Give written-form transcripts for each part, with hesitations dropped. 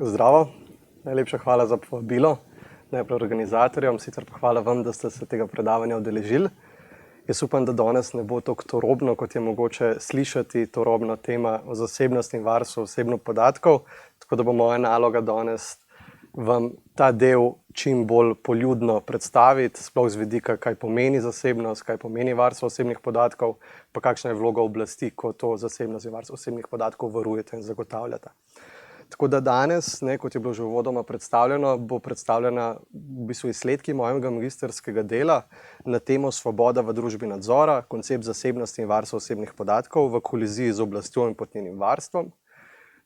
Zdravo, najlepša hvala za povabilo, najprej organizatorjem, sicer pa hvala vam, da ste se tega predavanja udeležili. Jaz upam, da danes ne bo tako turobno, kot je mogoče slišati, turobna tema o zasebnosti in varstvu osebnih podatkov, tako da bo moja naloga danes vam ta del čim bolj poljudno predstaviti, sploh z vidika, kaj pomeni zasebnost, kaj pomeni varstvo osebnih podatkov, pa kakšna je vloga oblasti, ko to zasebnost in varstvo osebnih podatkov varujete in zagotavljate. Tako da danes, kot je bilo že uvodoma predstavljeno, bo predstavljena v bistvu izsledki mojega magistrskega dela na temo svoboda v družbi nadzora, koncept zasebnosti in varstva osebnih podatkov v koliziji z oblastjo in pod njenim varstvom.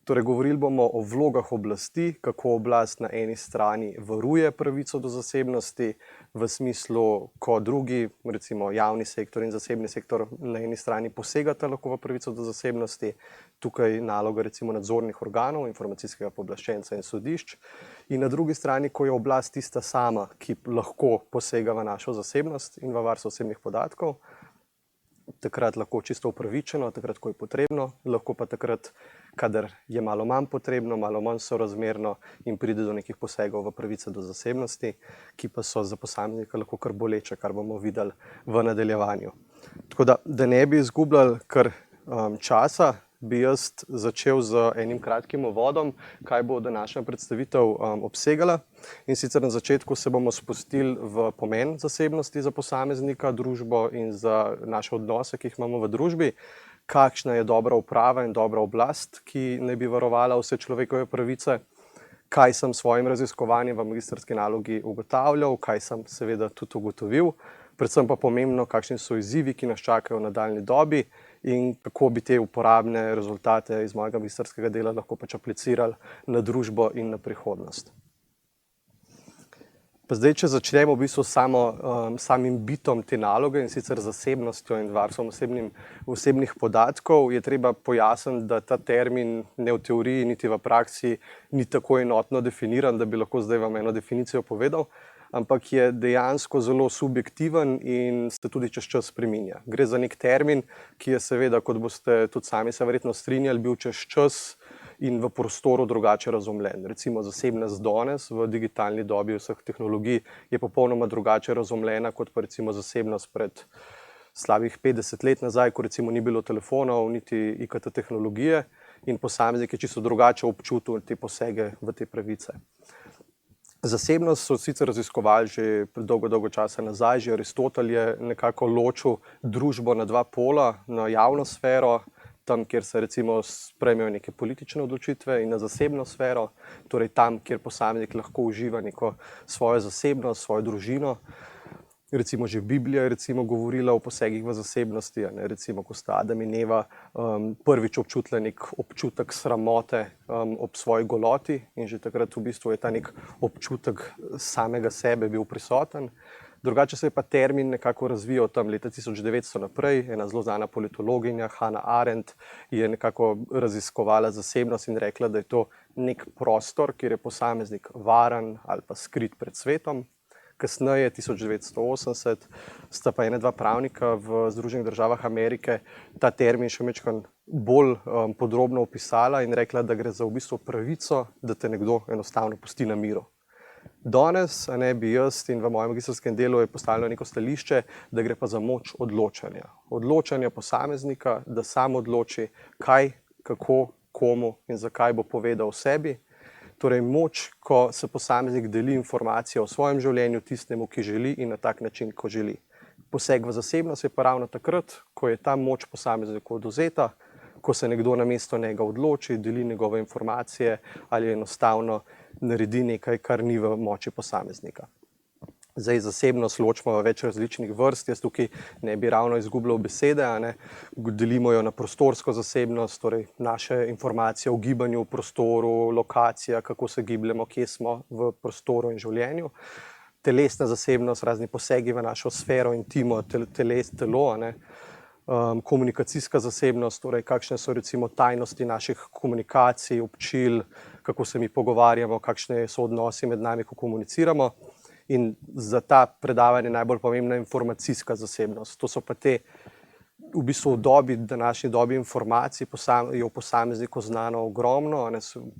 Torej, govorili bomo o vlogah oblasti, kako oblast na eni strani varuje pravico do zasebnosti, v smislu, ko drugi, recimo javni sektor in zasebni sektor, na eni strani posegata lahko v pravico do zasebnosti, tukaj naloga recimo nadzornih organov, informacijskega pooblaščenca in sodišč, in na drugi strani, ko je oblast tista sama, ki lahko posega v našo zasebnost in v varstvo osebnih podatkov, takrat lahko čisto upravičeno, takrat, ko je potrebno, lahko pa takrat, kadar je malo manj potrebno, malo manj sorazmerno in pride do nekih posegov v pravice do zasebnosti, ki pa so za posameznika lahko kar boleče, kar bomo videli v nadaljevanju. Tako da ne bi izgubljali kar časa, bi jaz začel z enim kratkim uvodom, kaj bo današnja predstavitev obsegala. In sicer na začetku se bomo spustili v pomen zasebnosti za posameznika, družbo in za naše odnose, ki jih imamo v družbi, kakšna je dobra uprava in dobra oblast, ki naj bi varovala vse človekove pravice, kaj sem s svojim raziskovanjem v magistrski nalogi ugotavljal, kaj sem seveda tudi ugotovil, predvsem pa pomembno, kakšni so izzivi, ki nas čakajo v nadaljnji dobi in kako bi te uporabne rezultate iz mojega magistrskega dela lahko pač aplicirali na družbo in na prihodnost. Pa zdaj, če začnemo v bistvu samim bitom te naloge, in sicer zasebnostjo in varstvom osebnih podatkov, je treba pojasniti, da ta termin ne v teoriji niti v praksi ni tako enotno definiran, da bi lahko zdaj vam eno definicijo povedal, ampak je dejansko zelo subjektiven in se tudi čez čas spreminja. Gre za nek termin, ki je seveda, kot boste tudi sami se verjetno strinjali, bil čez čas in v prostoru drugače razumljen. Recimo zasebnost danes v digitalni dobi vseh tehnologij je popolnoma drugače razumljena, kot pa recimo zasebnost pred slabih 50 let nazaj, ko recimo ni bilo telefonov, niti IKT tehnologije in posameznik je čisto drugače občutil te posege v te pravice. Zasebnost so sicer raziskovali že dolgo časa nazaj, že Aristotel je nekako ločil družbo na dva pola, na javno sfero, tam, kjer se recimo sprejmejo neke politične odločitve, in na zasebno sfero, torej tam, kjer posameznik lahko uživa neko svojo zasebnost, svojo družino. Recimo že Biblija je recimo govorila o posegih v zasebnosti, recimo ko sta Adam in Eva prvič občutila nek občutek sramote ob svoji goloti in že takrat v bistvu je ta nek občutek samega sebe bil prisoten. Drugače se je pa termin nekako razvijal tam leta 1900 naprej, ena zelo znana politologinja Hannah Arendt je nekako raziskovala zasebnost in rekla, da je to nek prostor, kjer je posameznik varen ali pa skrit pred svetom. Kasneje, 1980, sta pa ena dva pravnika v Združenih državah Amerike ta termin še malo bolj podrobno opisala in rekla, da gre za v bistvu pravico, da te nekdo enostavno pusti na miru. Danes bi jaz in v mojem magistrskem delu je postavljeno neko stališče, da gre pa za moč odločanja. Odločanja posameznika, da sam odloči, kaj, kako, komu in zakaj bo povedal o sebi. Torej moč, ko se posameznik deli informacije o svojem življenju tistemu, ki želi in na tak način, ko želi. Poseg v zasebnost je pa ravno takrat, ko je ta moč posamezniku odvzeta, ko se nekdo namesto njega odloči, deli njegove informacije ali enostavno naredi nekaj, kar ni v moči posameznika. Zdaj zasebnost ločimo v več različnih vrst, jaz tukaj ne bi ravno izgubljal besede, delimo jo na prostorsko zasebnost, torej naše informacije o gibanju v prostoru, lokacija, kako se gibljemo, kje smo v prostoru in življenju. Telesna zasebnost, razni posegi v našo sfero, intimo, telo, komunikacijska zasebnost, torej kakšne so recimo tajnosti naših komunikacij, občil, kako se mi pogovarjamo, kakšne so odnosi med nami, ko komuniciramo. In za ta predavanje najbolj pomembna informacijska zasebnost. To so pa te v bistvu današnji dobi informacij je o posamezniku znano ogromno.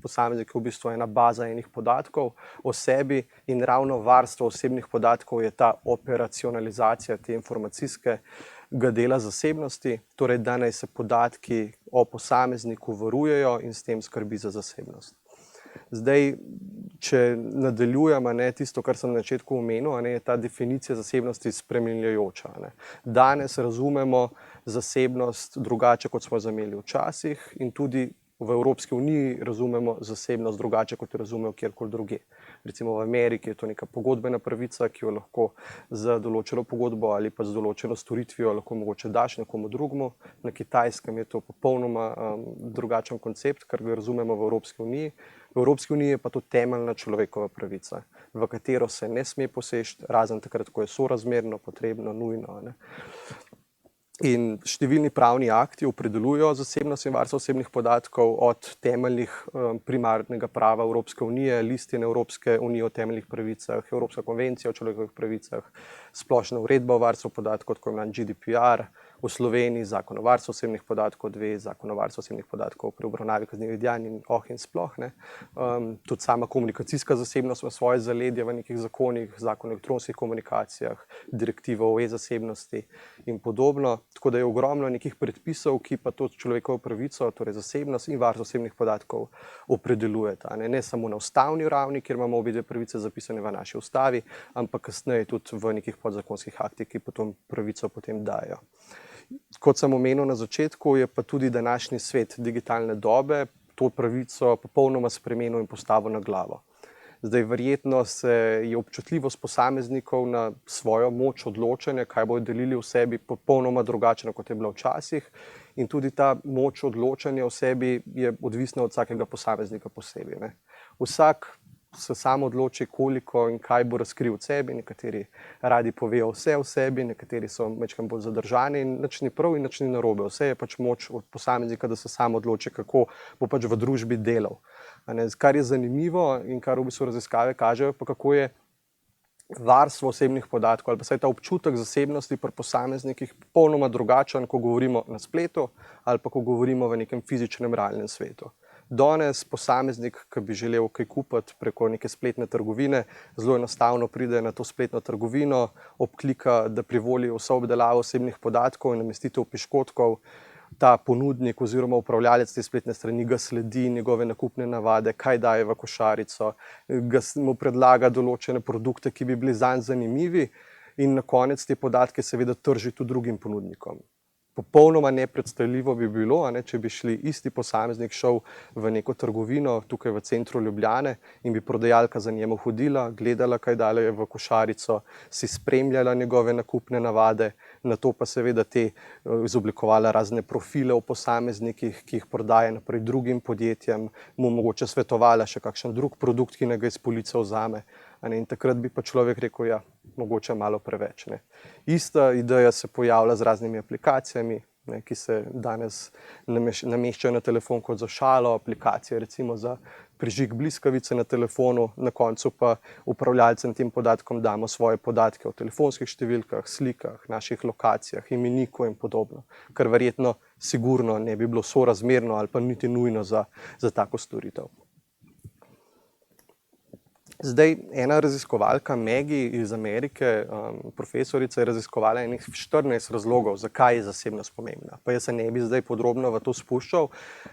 Posameznik je v bistvu ena baza enih podatkov o sebi in ravno varstvo osebnih podatkov je ta operacionalizacija te informacijskega dela zasebnosti, torej da naj se podatki o posamezniku varujejo in s tem skrbi za zasebnost. Zdaj, če nadaljujem, tisto, kar sem na začetku omenil, je ta definicija zasebnosti spreminjajoča. Danes razumemo zasebnost drugače, kot smo jo razumeli včasih, in tudi v Evropski uniji razumemo zasebnost drugače, kot jo razumejo kjerkoli drugje. Recimo v Ameriki je to neka pogodbena pravica, ki jo lahko z določeno pogodbo ali pa z določeno storitvijo lahko mogoče daš nekomu drugemu. Na Kitajskem je to popolnoma drugačen koncept, kar ga razumemo v Evropski uniji. V Evropski uniji je pa to temeljna človekova pravica, v katero se ne sme poseči, razen takrat, ko je sorazmerno, potrebno, nujno. In številni pravni akti opredeljujejo zasebnost in varstvo osebnih podatkov, od temeljnih primarnega prava Evropske unije, listine Evropske unije o temeljnih pravicah, Evropska konvencija o človekovih pravicah, splošna uredba o varstvu podatkov, tako imenovan GDPR, v Sloveniji zakon o varstvu osebnih podatkov 2, zakon o varstvu osebnih podatkov pri obravnavi kaznivih dejanj in sploh. Tudi sama komunikacijska zasebnost ima svoje zaledje v nekih zakonih, zakon o elektronskih komunikacijah, direktiva o e-zasebnosti in podobno. Tako da je ogromno nekih predpisov, ki pa to človekovo pravico, torej zasebnost in varstvo osebnih podatkov opredeljujeta. Ne samo na ustavni ravni, kjer imamo obidve pravice zapisane v naši ustavi, ampak kasneje tudi v nekih podzakonskih aktih, ki potem pravico potem dajo. Kot sem omenil na začetku, je pa tudi današnji svet digitalne dobe to pravico popolnoma spremenil in postavil na glavo. Zdaj, verjetno se je občutljivost posameznikov na svojo moč odločanja, kaj bodo delili v sebi, popolnoma drugačna, kot je bila včasih. In tudi ta moč odločanja v sebi je odvisna od vsakega posameznika posebej. Vsak se sam odloči, koliko in kaj bo razkril v sebi. Nekateri radi povejo vse v sebi, nekateri so majčkeno bolj zadržani in nič ni prav in nič ni narobe. Vse je pač moč od posameznika, da se sam odloči, kako bo pač v družbi delal. Kar je zanimivo in kar v bistvu raziskave kažejo, pa kako je varstvo osebnih podatkov ali pa saj ta občutek zasebnosti pri posameznikih popolnoma drugačen, ko govorimo na spletu ali pa ko govorimo v nekem fizičnem realnem svetu. Danes posameznik, ki bi želel kaj kupiti preko neke spletne trgovine, zelo enostavno pride na to spletno trgovino, obklika, da privoli vso obdelavo osebnih podatkov in namestitev piškotkov. Ta ponudnik oziroma upravljalec te spletne strani ga sledi, njegove nakupne navade, kaj daje v košarico, mu predlaga določene produkte, ki bi bili zanj zanimivi, in na konec te podatke seveda trži tudi drugim ponudnikom. Popolnoma nepredstavljivo bi bilo, če bi isti posameznik šel v neko trgovino tukaj v centru Ljubljane in bi prodajalka za njemu hodila, gledala, kaj daje v košarico, si spremljala njegove nakupne navade, nato pa seveda izoblikovala razne profile o posameznikih, ki jih prodaja naprej drugim podjetjem, mu mogoče svetovala še kakšen drug produkt, ki naj ga iz police vzame. In takrat bi pa človek rekel, ja, mogoče malo preveč. Ista ideja se pojavlja z raznimi aplikacijami, ki se danes nameščajo na telefon kot za šalo, aplikacije recimo za prižig bliskavice na telefonu, na koncu pa upravljalcem tem podatkom damo svoje podatke o telefonskih številkah, slikah, naših lokacijah, imeniku in podobno, kar verjetno sigurno ne bi bilo sorazmerno ali pa niti nujno za tako storitev. Zdaj, ena raziskovalka, Maggie iz Amerike, profesorica, je raziskovala enih 14 razlogov, zakaj je zasebnost pomembna. Pa jaz se ne bi zdaj podrobno v to spuščal,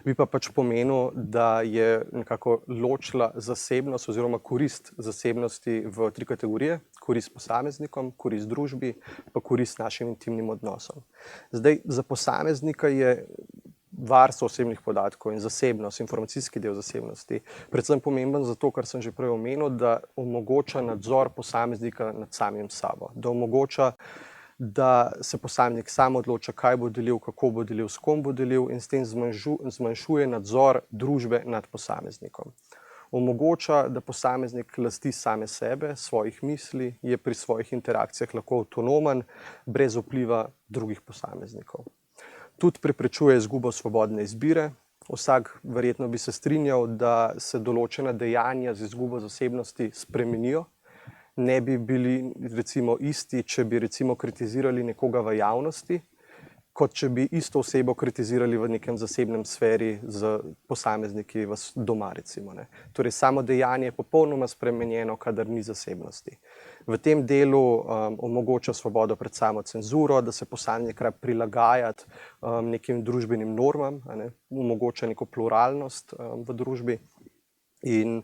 bi pa pač pomenil, da je nekako ločila zasebnost oziroma korist zasebnosti v 3 kategorije. Korist posameznikom, korist družbi, pa korist našim intimnim odnosom. Zdaj, za posameznika je varstvo osebnih podatkov in zasebnost, informacijski del zasebnosti, predvsem pomemben zato, kar sem že prej omenil, da omogoča nadzor posameznika nad samim sabo. Da omogoča, da se posameznik sam odloča, kaj bo delil, kako bo delil, s kom bo delil in s tem zmanjšuje nadzor družbe nad posameznikom. Omogoča, da posameznik lasti same sebe, svojih misli, je pri svojih interakcijah lahko avtonomen, brez vpliva drugih posameznikov. Tudi preprečuje izgubo svobodne izbire. Vsak verjetno bi se strinjal, da se določena dejanja z izgubo zasebnosti spremenijo. Ne bi bili recimo isti, če bi recimo kritizirali nekoga v javnosti kot če bi isto osebo kritizirali v nekem zasebnem sferi z posamezniki doma, recimo, ne. Torej, samo dejanje je popolnoma spremenjeno, kadar ni zasebnosti. V tem delu omogoča svobodo pred samo cenzuro, da se posameznik mora prilagajati nekim družbenim normam, omogoča neko pluralnost v družbi in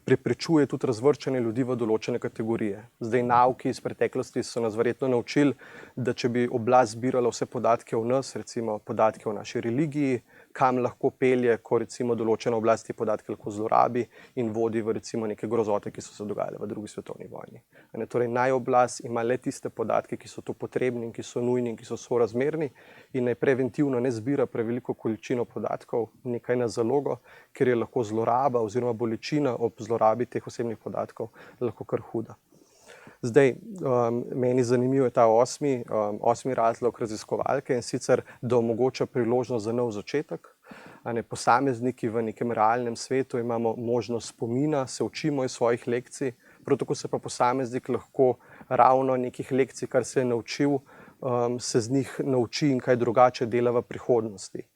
preprečuje tudi razvrščanje ljudi v določene kategorije. Zdaj, nauki iz preteklosti so nas verjetno naučili, da če bi oblast zbirala vse podatke o nas, recimo podatke o naši religiji, kam lahko pelje, ko recimo določena oblast te podatke lahko zlorabi in vodi v recimo neke grozote, ki so se dogajale v drugi svetovni vojni. Torej, naj oblast ima le tiste podatke, ki so tu potrebni in ki so nujni in ki so sorazmerni in naj preventivno ne zbira preveliko količino podatkov, nekaj na zalogo, ker je lahko zloraba oziroma bolečina ob zlorabi teh osebnih podatkov lahko kar huda. Zdaj, meni zanimiv je ta osmi razlog raziskovalke in sicer, da omogoča priložnost za nov začetek. Posamezniki v nekem realnem svetu imamo možnost spomina, se učimo iz svojih lekcij, prav tako se pa posameznik lahko ravno nekih lekcij, kar se je naučil, se z njih nauči in kaj drugače dela v prihodnosti.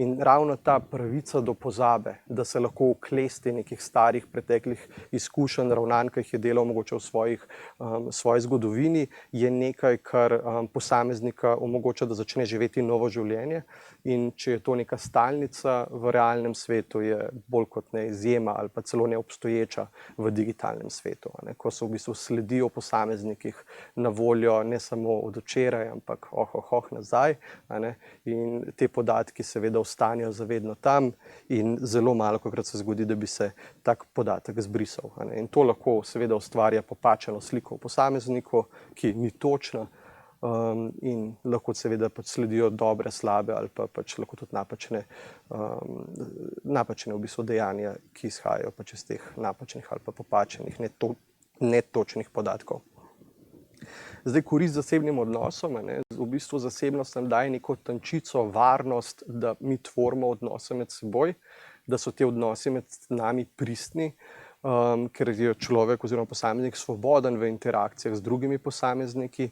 In ravno ta pravica do pozabe, da se lahko oklesti nekih starih preteklih izkušenj, ravnanj, ki jih je delal mogoče v svoji zgodovini, je nekaj, kar posameznika omogoča, da začne živeti novo življenje. In če je to neka stalnica v realnem svetu, je bolj kot ne izjema ali pa celo neobstoječa v digitalnem svetu, ko so v bistvu sledi o posameznikih na voljo ne samo od včeraj, ampak nazaj, in te podatki seveda ostanejo zavedno tam in zelo malokrat se zgodi, da bi se tak podatek zbrisal. In to lahko seveda ustvarja popačeno sliko o posamezniku, ki ni točna in lahko seveda sledijo dobre, slabe ali pa lahko tudi napačne v bistvu dejanja, ki izhajajo iz teh napačnih ali pa popačenih, netočnih podatkov. Zdaj, korist zasebnim odnosom, v bistvu zasebnost nam daje neko tančico, varnost, da mi tvorimo odnose med seboj, da so ti odnosi med nami pristni, ker je človek oziroma posameznik svoboden v interakcijah z drugimi posamezniki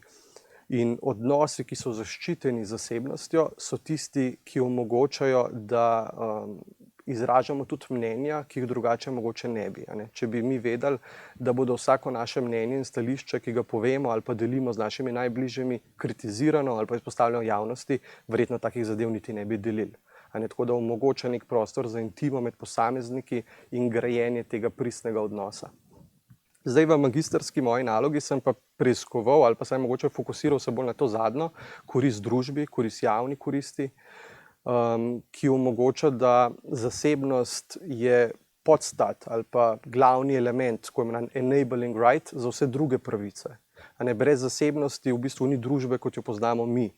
in odnosi, ki so zaščiteni z zasebnostjo, so tisti, ki omogočajo, da izražamo tudi mnenja, ki jih drugače mogoče ne bi. Če bi mi vedeli, da bodo vsako naše mnenje in stališče, ki ga povemo ali pa delimo z našimi najbližjimi, kritizirano ali pa izpostavljeno javnosti, verjetno takih zadev niti ne bi delili. Tako da omogoča nek prostor za intimo med posamezniki in grajenje tega pristnega odnosa. Zdaj, v magistrski moji nalogi sem pa preiskoval ali pa sem mogoče fokusiral se bolj na to zadnjo, korist družbi, korist javni koristi, ki omogoča, da zasebnost je podstat ali pa glavni element, tako imenovan enabling right, za vse druge pravice. Brez zasebnosti v bistvu ni družbe, kot jo poznamo mi.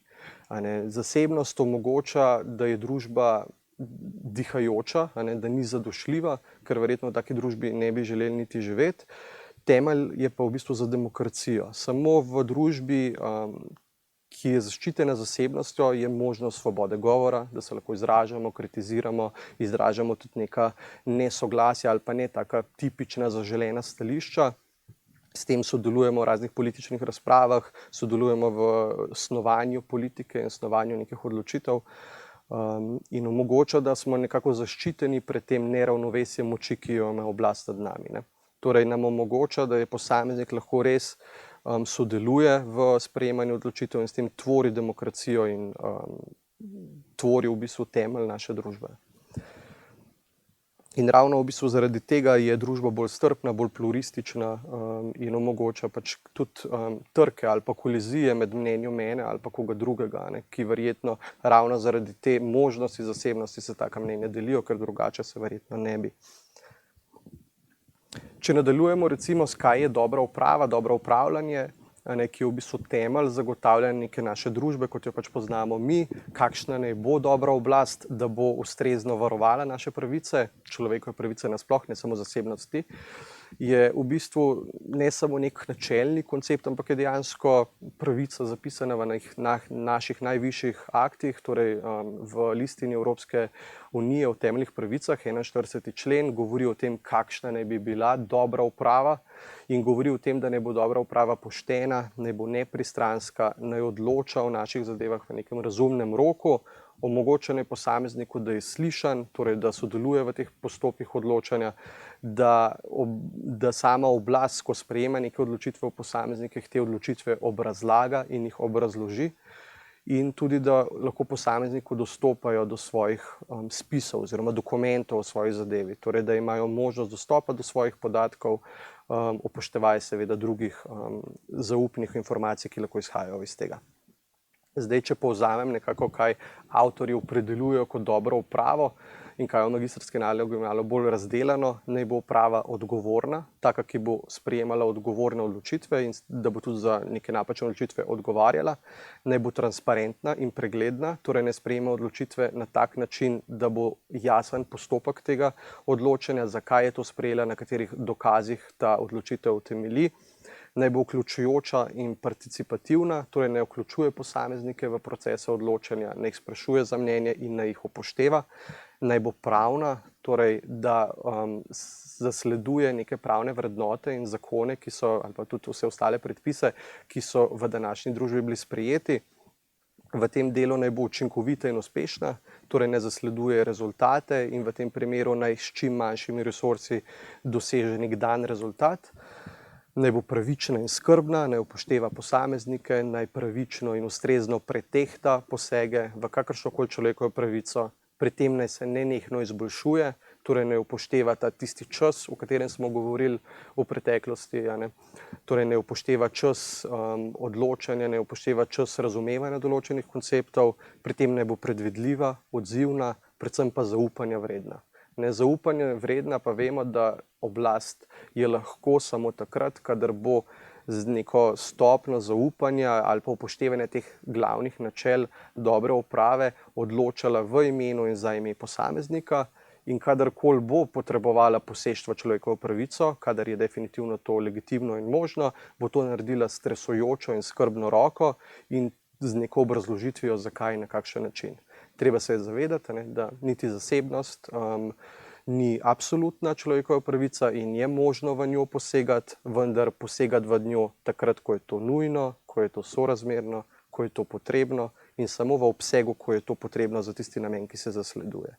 Zasebnost omogoča, da je družba dihajoča, da ni zadošljiva, ker verjetno v taki družbi ne bi želeli niti živeti. Temelj je pa v bistvu za demokracijo. Samo v družbi, ki je zaščitena zasebnostjo, je možnost svobode govora, da se lahko izražamo, kritiziramo, izražamo tudi neka nesoglasja ali pa ne taka tipična zaželena stališča. S tem sodelujemo v raznih političnih razpravah, sodelujemo v snovanju politike in snovanju nekih odločitev in omogoča, da smo nekako zaščiteni pred tem neravnovesjem moči, ki jo ima oblast nad nami. Torej nam omogoča, da je posameznik lahko res sodeluje v sprejemanju odločitev in s tem tvori demokracijo in tvori v bistvu temelj naše družbe. In ravno v bistvu zaradi tega je družba bolj strpna, bolj pluralistična in omogoča tudi trke ali pa kolizije med mnenjem mene ali pa koga drugega, ki verjetno ravno zaradi te možnosti zasebnosti se taka mnenja delijo, ker drugače se verjetno ne bi. Če nadaljujemo recimo s kaj je dobra uprava, dobro upravljanje, ki je v bistvu temelj zagotavljanja neke naše družbe, kot jo poznamo mi, kakšna naj bo dobra oblast, da bo ustrezno varovala naše pravice, človekove pravice nasploh, ne samo zasebnosti. je v bistvu ne samo nek načelni koncept, ampak je dejansko pravica zapisana v naših najvišjih aktih, torej v listini Evropske unije o temeljnih pravicah. 41. člen govori o tem, kakšna naj bi bila dobra uprava in govori o tem, da naj bo dobra uprava poštena, naj bo nepristranska, naj odloča o naših zadevah v nekem razumnem roku, omogočanje posamezniku, da je slišan, torej da sodeluje v teh postopkih odločanja, da sama oblast, ko sprejema neke odločitve v posameznikih, te odločitve obrazlaga in jih obrazloži, in tudi, da lahko posamezniku dostopajo do svojih spisov oziroma dokumentov o svoji zadevi, torej da imajo možnost dostopa do svojih podatkov, upoštevaje seveda drugih zaupnih informacij, ki lahko izhajajo iz tega. Zdaj, če povzamem nekako, kaj avtorji opredeljujejo kot dobro upravo in kaj v magistrski nalogi malo bolj razdelano, naj bo uprava odgovorna, taka, ki bo sprejemala odgovorne odločitve in da bo tudi za neke napačne odločitve odgovarjala, naj bo transparentna in pregledna, torej ne sprejema odločitve na tak način, da bo jasen postopek tega odločanja, zakaj je to sprejela, na katerih dokazih ta odločitev temelji. Naj bo vključujoča in participativna, torej ne vključuje posameznike v procese odločanja, ne jih sprašuje za mnenje in ne jih upošteva. Naj bo pravna, torej da zasleduje neke pravne vrednote in zakone, ki so, ali pa tudi vse ostale predpise, ki so v današnji družbi bili sprejeti. V tem delu naj bo učinkovita in uspešna, torej ne zasleduje rezultate in v tem primeru naj s čim manjšimi resursi doseže nek dan rezultat. Naj bo pravična in skrbna, naj upošteva posameznike, naj pravično in ustrezno pretehta posege v kakršnokoli človekovo pravico, pri tem naj se nenehno izboljšuje, torej naj upošteva tisti čas, o katerem smo govorili v preteklosti, torej naj upošteva čas odločanja, naj upošteva čas razumevanja določenih konceptov, pri tem naj bo predvidljiva, odzivna, predvsem pa zaupanja vredna. Nezaupanje vredna pa vemo, da oblast je lahko samo takrat, kadar bo z neko stopnjo zaupanja ali pa upoštevanja teh glavnih načel dobre uprave odločala v imenu in za ime posameznika in kadarkoli bo potrebovala poseči v človekovo pravico, kadar je definitivno to legitimno in možno, bo to naredila s tresojočo in skrbno roko in z neko obrazložitvijo, zakaj in na kakšen način. Treba se je zavedati, da niti zasebnost ni absolutna človekova pravica in je možno v njo posegati, vendar posegati v njo takrat, ko je to nujno, ko je to sorazmerno, ko je to potrebno in samo v obsegu, ko je to potrebno za tisti namen, ki se zasleduje.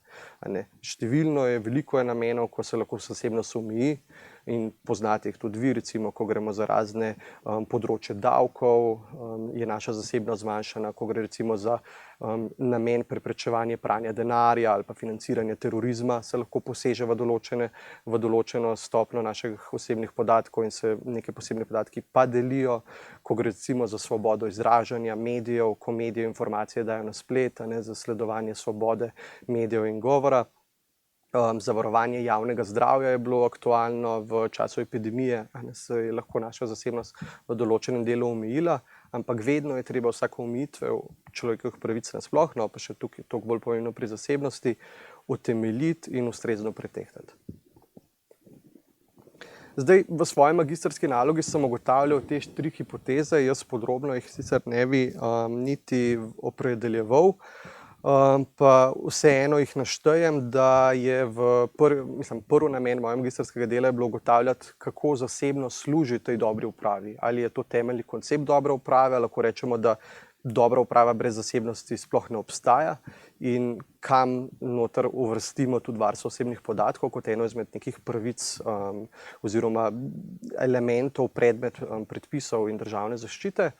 Številno je, veliko je namenov, ko se lahko zasebnost omeji in poznate jih tudi vi, recimo, ko gremo za razne področje davkov, je naša zasebnost zmanjšana, ko gre recimo za namen preprečevanja pranja denarja ali pa financiranja terorizma, se lahko poseže v določeno stopnjo naših osebnih podatkov in se neke posebne podatki pa delijo, ko gre recimo za svobodo izražanja medijev, ko medijev informacije dajo na splet, za sledovanje svobode medijev in govora. Zavarovanje javnega zdravja je bilo aktualno v času epidemije, se je lahko naša zasebnost v določenem delu omejila, ampak vedno je treba vsako omejitev človekovih pravic nasploh, pa še tukaj toliko bolj pomembno pri zasebnosti, utemeljiti in ustrezno pretehtati. Zdaj, v svoji magistrski nalogi sem ugotavljal te 3 hipoteze, jaz podrobno jih sicer ne bi niti opredeljeval, pa vseeno jih naštejem, da je prvi namen mojega magistrskega dela je bilo ugotavljati, kako zasebnost služi tej dobri upravi. Ali je to temeljni koncept dobre uprave, lahko rečemo, da dobra uprava brez zasebnosti sploh ne obstaja in kam noter uvrstimo tudi varstvo osebnih podatkov kot eno izmed nekih pravic oziroma elementov, predmet predpisov in državne zaščite.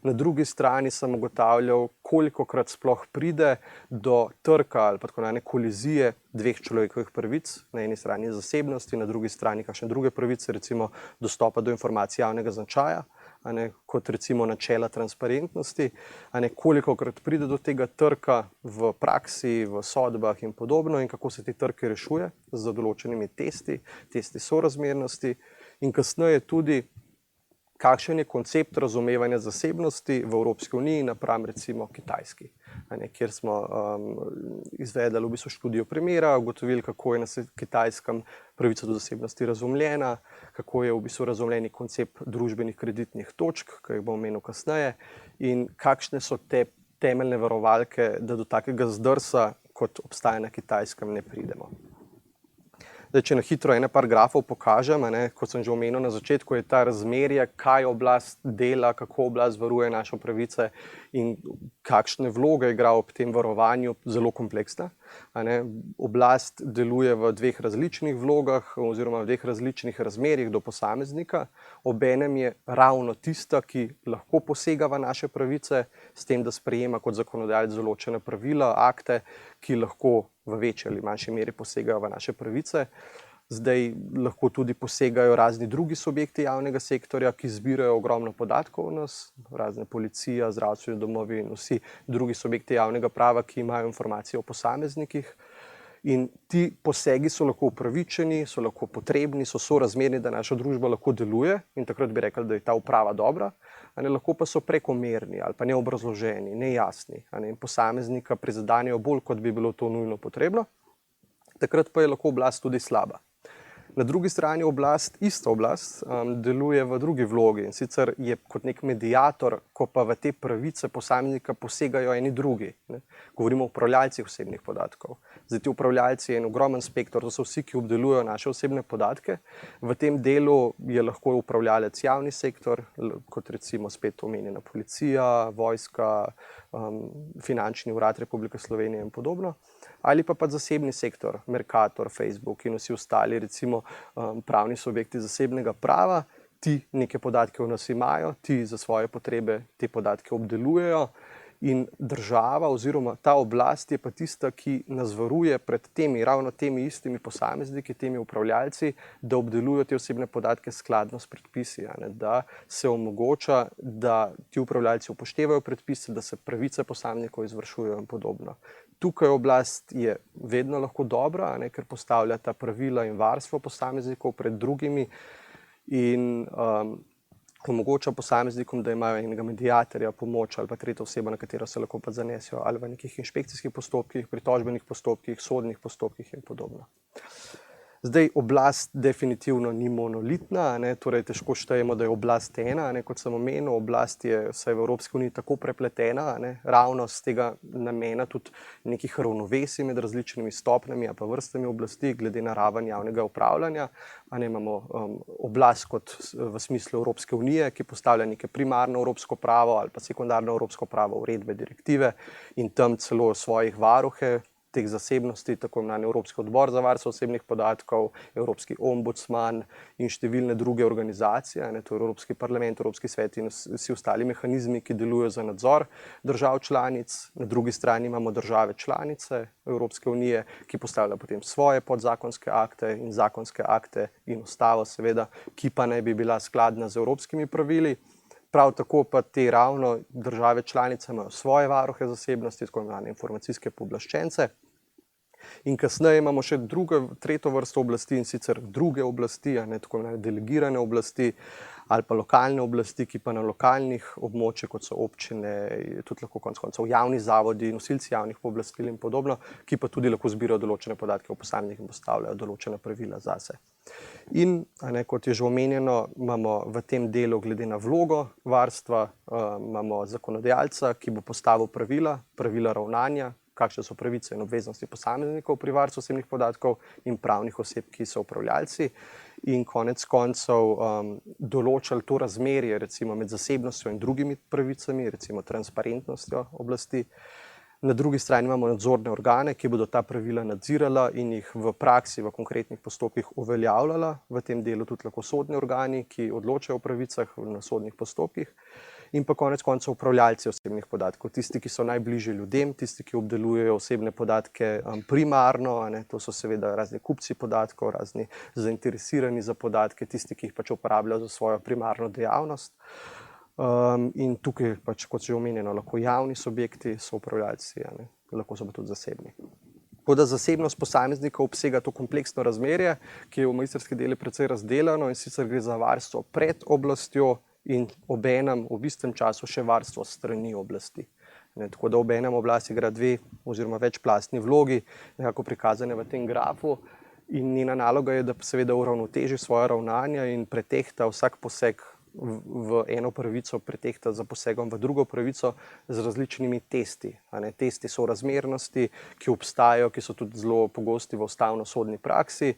Na drugi strani sem ugotavljal, kolikokrat sploh pride do trka ali pa tako imenovane kolizije 2 človekovih pravic, na eni strani zasebnosti, na drugi strani kakšne druge pravice, recimo dostopa do informacij javnega značaja, kot recimo načela transparentnosti, kolikokrat pride do tega trka v praksi, v sodbah in podobno in kako se te trke rešuje z določenimi testi sorazmernosti in kasneje tudi kakšen je koncept razumevanja zasebnosti v Evropski uniji napram recimo Kitajski, kjer smo izvedli v bistvu študijo primera, ugotovili, kako je na Kitajskem pravica do zasebnosti razumljena, kako je v bistvu razumljeni koncept družbenih kreditnih točk, ki jih bom omenil kasneje, in kakšne so te temeljne varovalke, da do takega zdrsa, kot obstaja na Kitajskem, ne pridemo. Zdaj, če na hitro par grafov pokažem, kot sem že omenil na začetku, je ta razmerje, kaj oblast dela, kako oblast varuje naše pravice in kakšne vloge igra ob tem varovanju, zelo kompleksna. Oblast deluje v dveh različnih vlogah oziroma v dveh različnih razmerjih do posameznika. Obenem je ravno tista, ki lahko posega v naše pravice, s tem, da sprejema kot zakonodajalec določena pravila, akte, ki lahko v večji ali manjši meri posegajo v naše pravice. Zdaj lahko tudi posegajo razni drugi subjekti javnega sektorja, ki zbirajo ogromno podatkov o nas, razne policija, zdravstveni domovi in vsi drugi subjekti javnega prava, ki imajo informacije o posameznikih. In ti posegi so lahko upravičeni, so lahko potrebni, so sorazmerni, da naša družba lahko deluje in takrat bi rekli, da je ta uprava dobra, lahko pa so prekomerni ali pa neobrazloženi, nejasni in posameznika prizadenejo bolj, kot bi bilo to nujno potrebno. Takrat pa je lahko oblast tudi slaba. Na drugi strani ista oblast deluje v drugi vlogi in sicer je kot nek mediator, ko pa v te pravice posameznika posegajo eni drugi. Govorimo o upravljalcih osebnih podatkov. Zdaj, ti upravljalci je en ogromen spektr, to so vsi, ki obdelujejo naše osebne podatke. V tem delu je lahko upravljalec javni sektor, kot recimo spet omenjena policija, vojska, finančni urad Republike Slovenije in podobno. Ali pa zasebni sektor, Mercator, Facebook in vsi ostali, recimo pravni subjekti zasebnega prava, ti neke podatke o nas imajo, ti za svoje potrebe te podatke obdelujejo in država oziroma ta oblast je pa tista, ki nas varuje pred ravno temi istimi posamezniki, temi upravljalci, da obdelujejo te osebne podatke skladno s predpisi, da se omogoča, da ti upravljalci upoštevajo predpise, da se pravice posameznikov izvršujejo in podobno. Tukaj oblast je vedno lahko dobra, ker postavlja ta pravila in varstvo posameznikov pred drugimi in omogoča posameznikom, da imajo enega mediatorja, pomoč ali pa tretjo osebo, na katero se lahko pa zanesijo ali v nekih inšpekcijskih postopkih, pritožbenih postopkih, sodnih postopkih in podobno. Zdaj, oblast definitivno ni monolitna, torej težko štejemo, da je oblast ena, kot sem omenil, oblast je vsaj v Evropski uniji tako prepletena, ravno z tega namena tudi nekih ravnovesij med različnimi stopnjami ali pa vrstami oblasti glede na raven javnega upravljanja. Imamo oblast kot v smislu Evropske unije, ki postavlja neke primarno evropsko pravo ali pa sekundarno evropsko pravo, uredbe, direktive in tam celo svojih varuhe teh zasebnosti, tako imenovani Evropski odbor za varstvo osebnih podatkov, Evropski ombudsman in številne druge organizacije, to je Evropski parlament, Evropski svet in vsi ostali mehanizmi, ki delujejo za nadzor držav članic. Na drugi strani imamo države članice Evropske unije, ki postavljajo potem svoje podzakonske akte in zakonske akte in ustavo seveda, ki pa naj bi bila skladna z evropskimi pravili. Prav tako pa te ravno države članice imajo svoje varuhe zasebnosti, tako imenovane informacijske pooblaščence. In kasneje imamo še tretjo vrsto oblasti in sicer druge oblasti, tako imenovane delegirane oblasti ali pa lokalne oblasti, ki pa na lokalnih območjih, kot so občine, tudi lahko konec koncev javni zavodi, nosilci javnih pooblastil in podobno, ki pa tudi lahko zbirajo določene podatke o posameznikih in postavljajo določena pravila zase. In, kot je že omenjeno, imamo v tem delu glede na vlogo varstva, imamo zakonodajalca, ki bo postavil pravila ravnanja, kakšne so pravice in obveznosti posameznikov pri varstvu osebnih podatkov in pravnih oseb, ki so upravljalci. In konec koncev določali to razmerje recimo med zasebnostjo in drugimi pravicami, recimo transparentnostjo oblasti. Na drugi strani imamo nadzorne organe, ki bodo ta pravila nadzirala in jih v praksi, v konkretnih postopkih uveljavljala. V tem delu tudi lahko sodni organi, ki odločajo o pravicah na sodnih postopkih. In pa konec koncev upravljalci osebnih podatkov, tisti, ki so najbližje ljudem, tisti, ki obdelujejo osebne podatke primarno, to so seveda razni kupci podatkov, razni zainteresirani za podatke, tisti, ki jih pač uporabljajo za svojo primarno dejavnost. In tukaj pač, kot že omenjeno, lahko javni subjekti so upravljalci, lahko so pa tudi zasebni. Tako da zasebnost posameznika obsega to kompleksno razmerje, ki je v magistrski delu precej razdeljeno in sicer gre za varstvo pred oblastjo in obenem v istem času še varstvo strani oblasti. Tako da obenem oblast igra dve oziroma večplastni vlogi, nekako prikazane v tem grafu, in njena naloga je, da seveda uravnoteži svoje ravnanja in pretehta vsak poseg v eno pravico, pretehta za posegom v drugo pravico z različnimi testi. Testi sorazmernosti, ki obstajajo, ki so tudi zelo pogosti v ustavno-sodni praksi,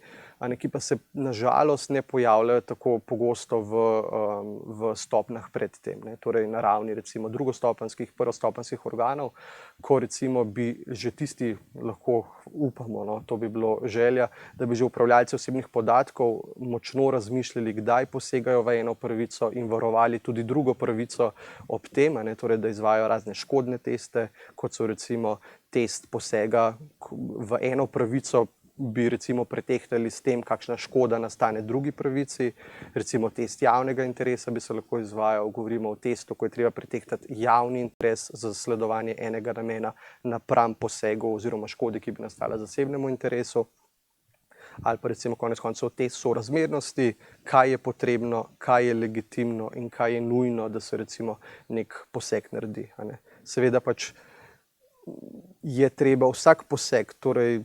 ki pa se nažalost ne pojavljajo tako pogosto v stopnjah pred tem. Torej na ravni recimo drugostopenjskih, prvostopenjskih organov, ko recimo bi že tisti, lahko upamo, to bi bilo želja, da bi že upravljalci osebnih podatkov močno razmišljali, kdaj posegajo v eno pravico in varovali tudi drugo pravico ob tem, torej da izvajajo razne škodne teste, kot so recimo test posega v eno pravico, bi recimo pretehtali s tem, kakšna škoda nastane drugi pravici. Recimo test javnega interesa bi se lahko izvajal, govorimo o testu, ko je treba pretehtati javni interes za zasledovanje enega namena napram posegu oziroma škodi, ki bi nastala zasebnemu interesu. Ali pa recimo konec koncev test sorazmernosti, kaj je potrebno, kaj je legitimno in kaj je nujno, da se recimo nek poseg naredi. Seveda pač je treba vsak poseg, torej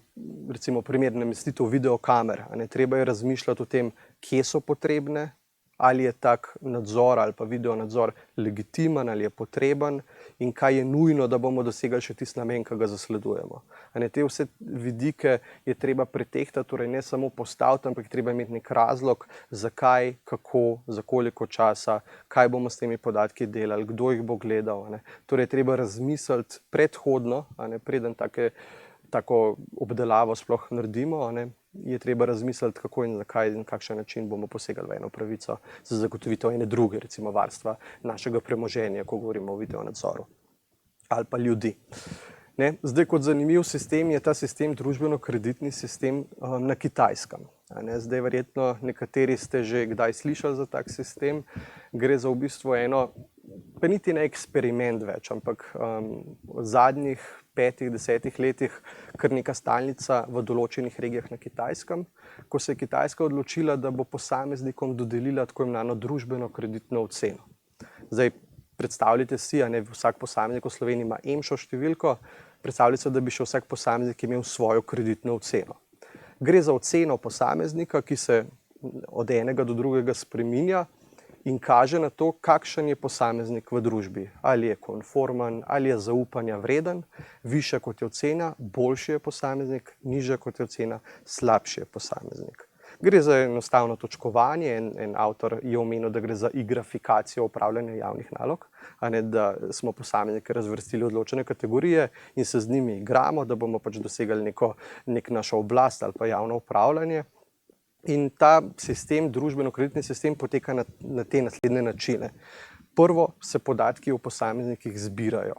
recimo primer namestitev videokamer, treba je razmišljati o tem, kje so potrebne, ali je tak nadzor ali pa videonadzor legitimen, ali je potreben in kaj je nujno, da bomo dosegali še tisti namen, ki ga zasledujemo. Te vse vidike je treba pretehtati, torej ne samo postaviti, ampak je treba imeti nek razlog, zakaj, kako, za koliko časa, kaj bomo s temi podatki delali, kdo jih bo gledal. Torej je treba razmisliti predhodno, preden tako obdelavo sploh naredimo, je treba razmisliti, kako in zakaj in kakšen način bomo posegali v eno pravico za zagotovitev ene druge, recimo varstva našega premoženja, ko govorimo o videonadzoru ali pa ljudi. Zdaj, kot zanimiv sistem je ta sistem družbeno-kreditni sistem na Kitajskem. Zdaj, verjetno nekateri ste že kdaj slišali za tak sistem. Gre za v bistvu eno, pa niti ne eksperiment več, ampak v zadnjih 5-10 letih kar neka stalnica v določenih regijah na Kitajskem, ko se je Kitajska odločila, da bo posameznikom dodelila tako imenovano družbeno-kreditno oceno. Zdaj, predstavljajte si, vsak posameznik v Sloveniji ima EMŠO številko, predstavljajte, da bi še vsak posameznik imel svojo kreditno oceno. Gre za oceno posameznika, ki se od enega do drugega spreminja in kaže na to, kakšen je posameznik v družbi. Ali je konformen, ali je zaupanja vreden, višja kot je ocena, boljši je posameznik, nižja kot je ocena, slabši je posameznik. Gre za enostavno točkovanje, en avtor je omenil, da gre za igrafikacijo upravljanja javnih nalog, da smo posameznike razvrstili v odločene kategorije in se z njimi igramo, da bomo pač dosegali nek našo oblast ali pa javno upravljanje. In ta sistem, družbeno-kreditni sistem, poteka na te naslednje načine. Prvo se podatki o posameznikih zbirajo.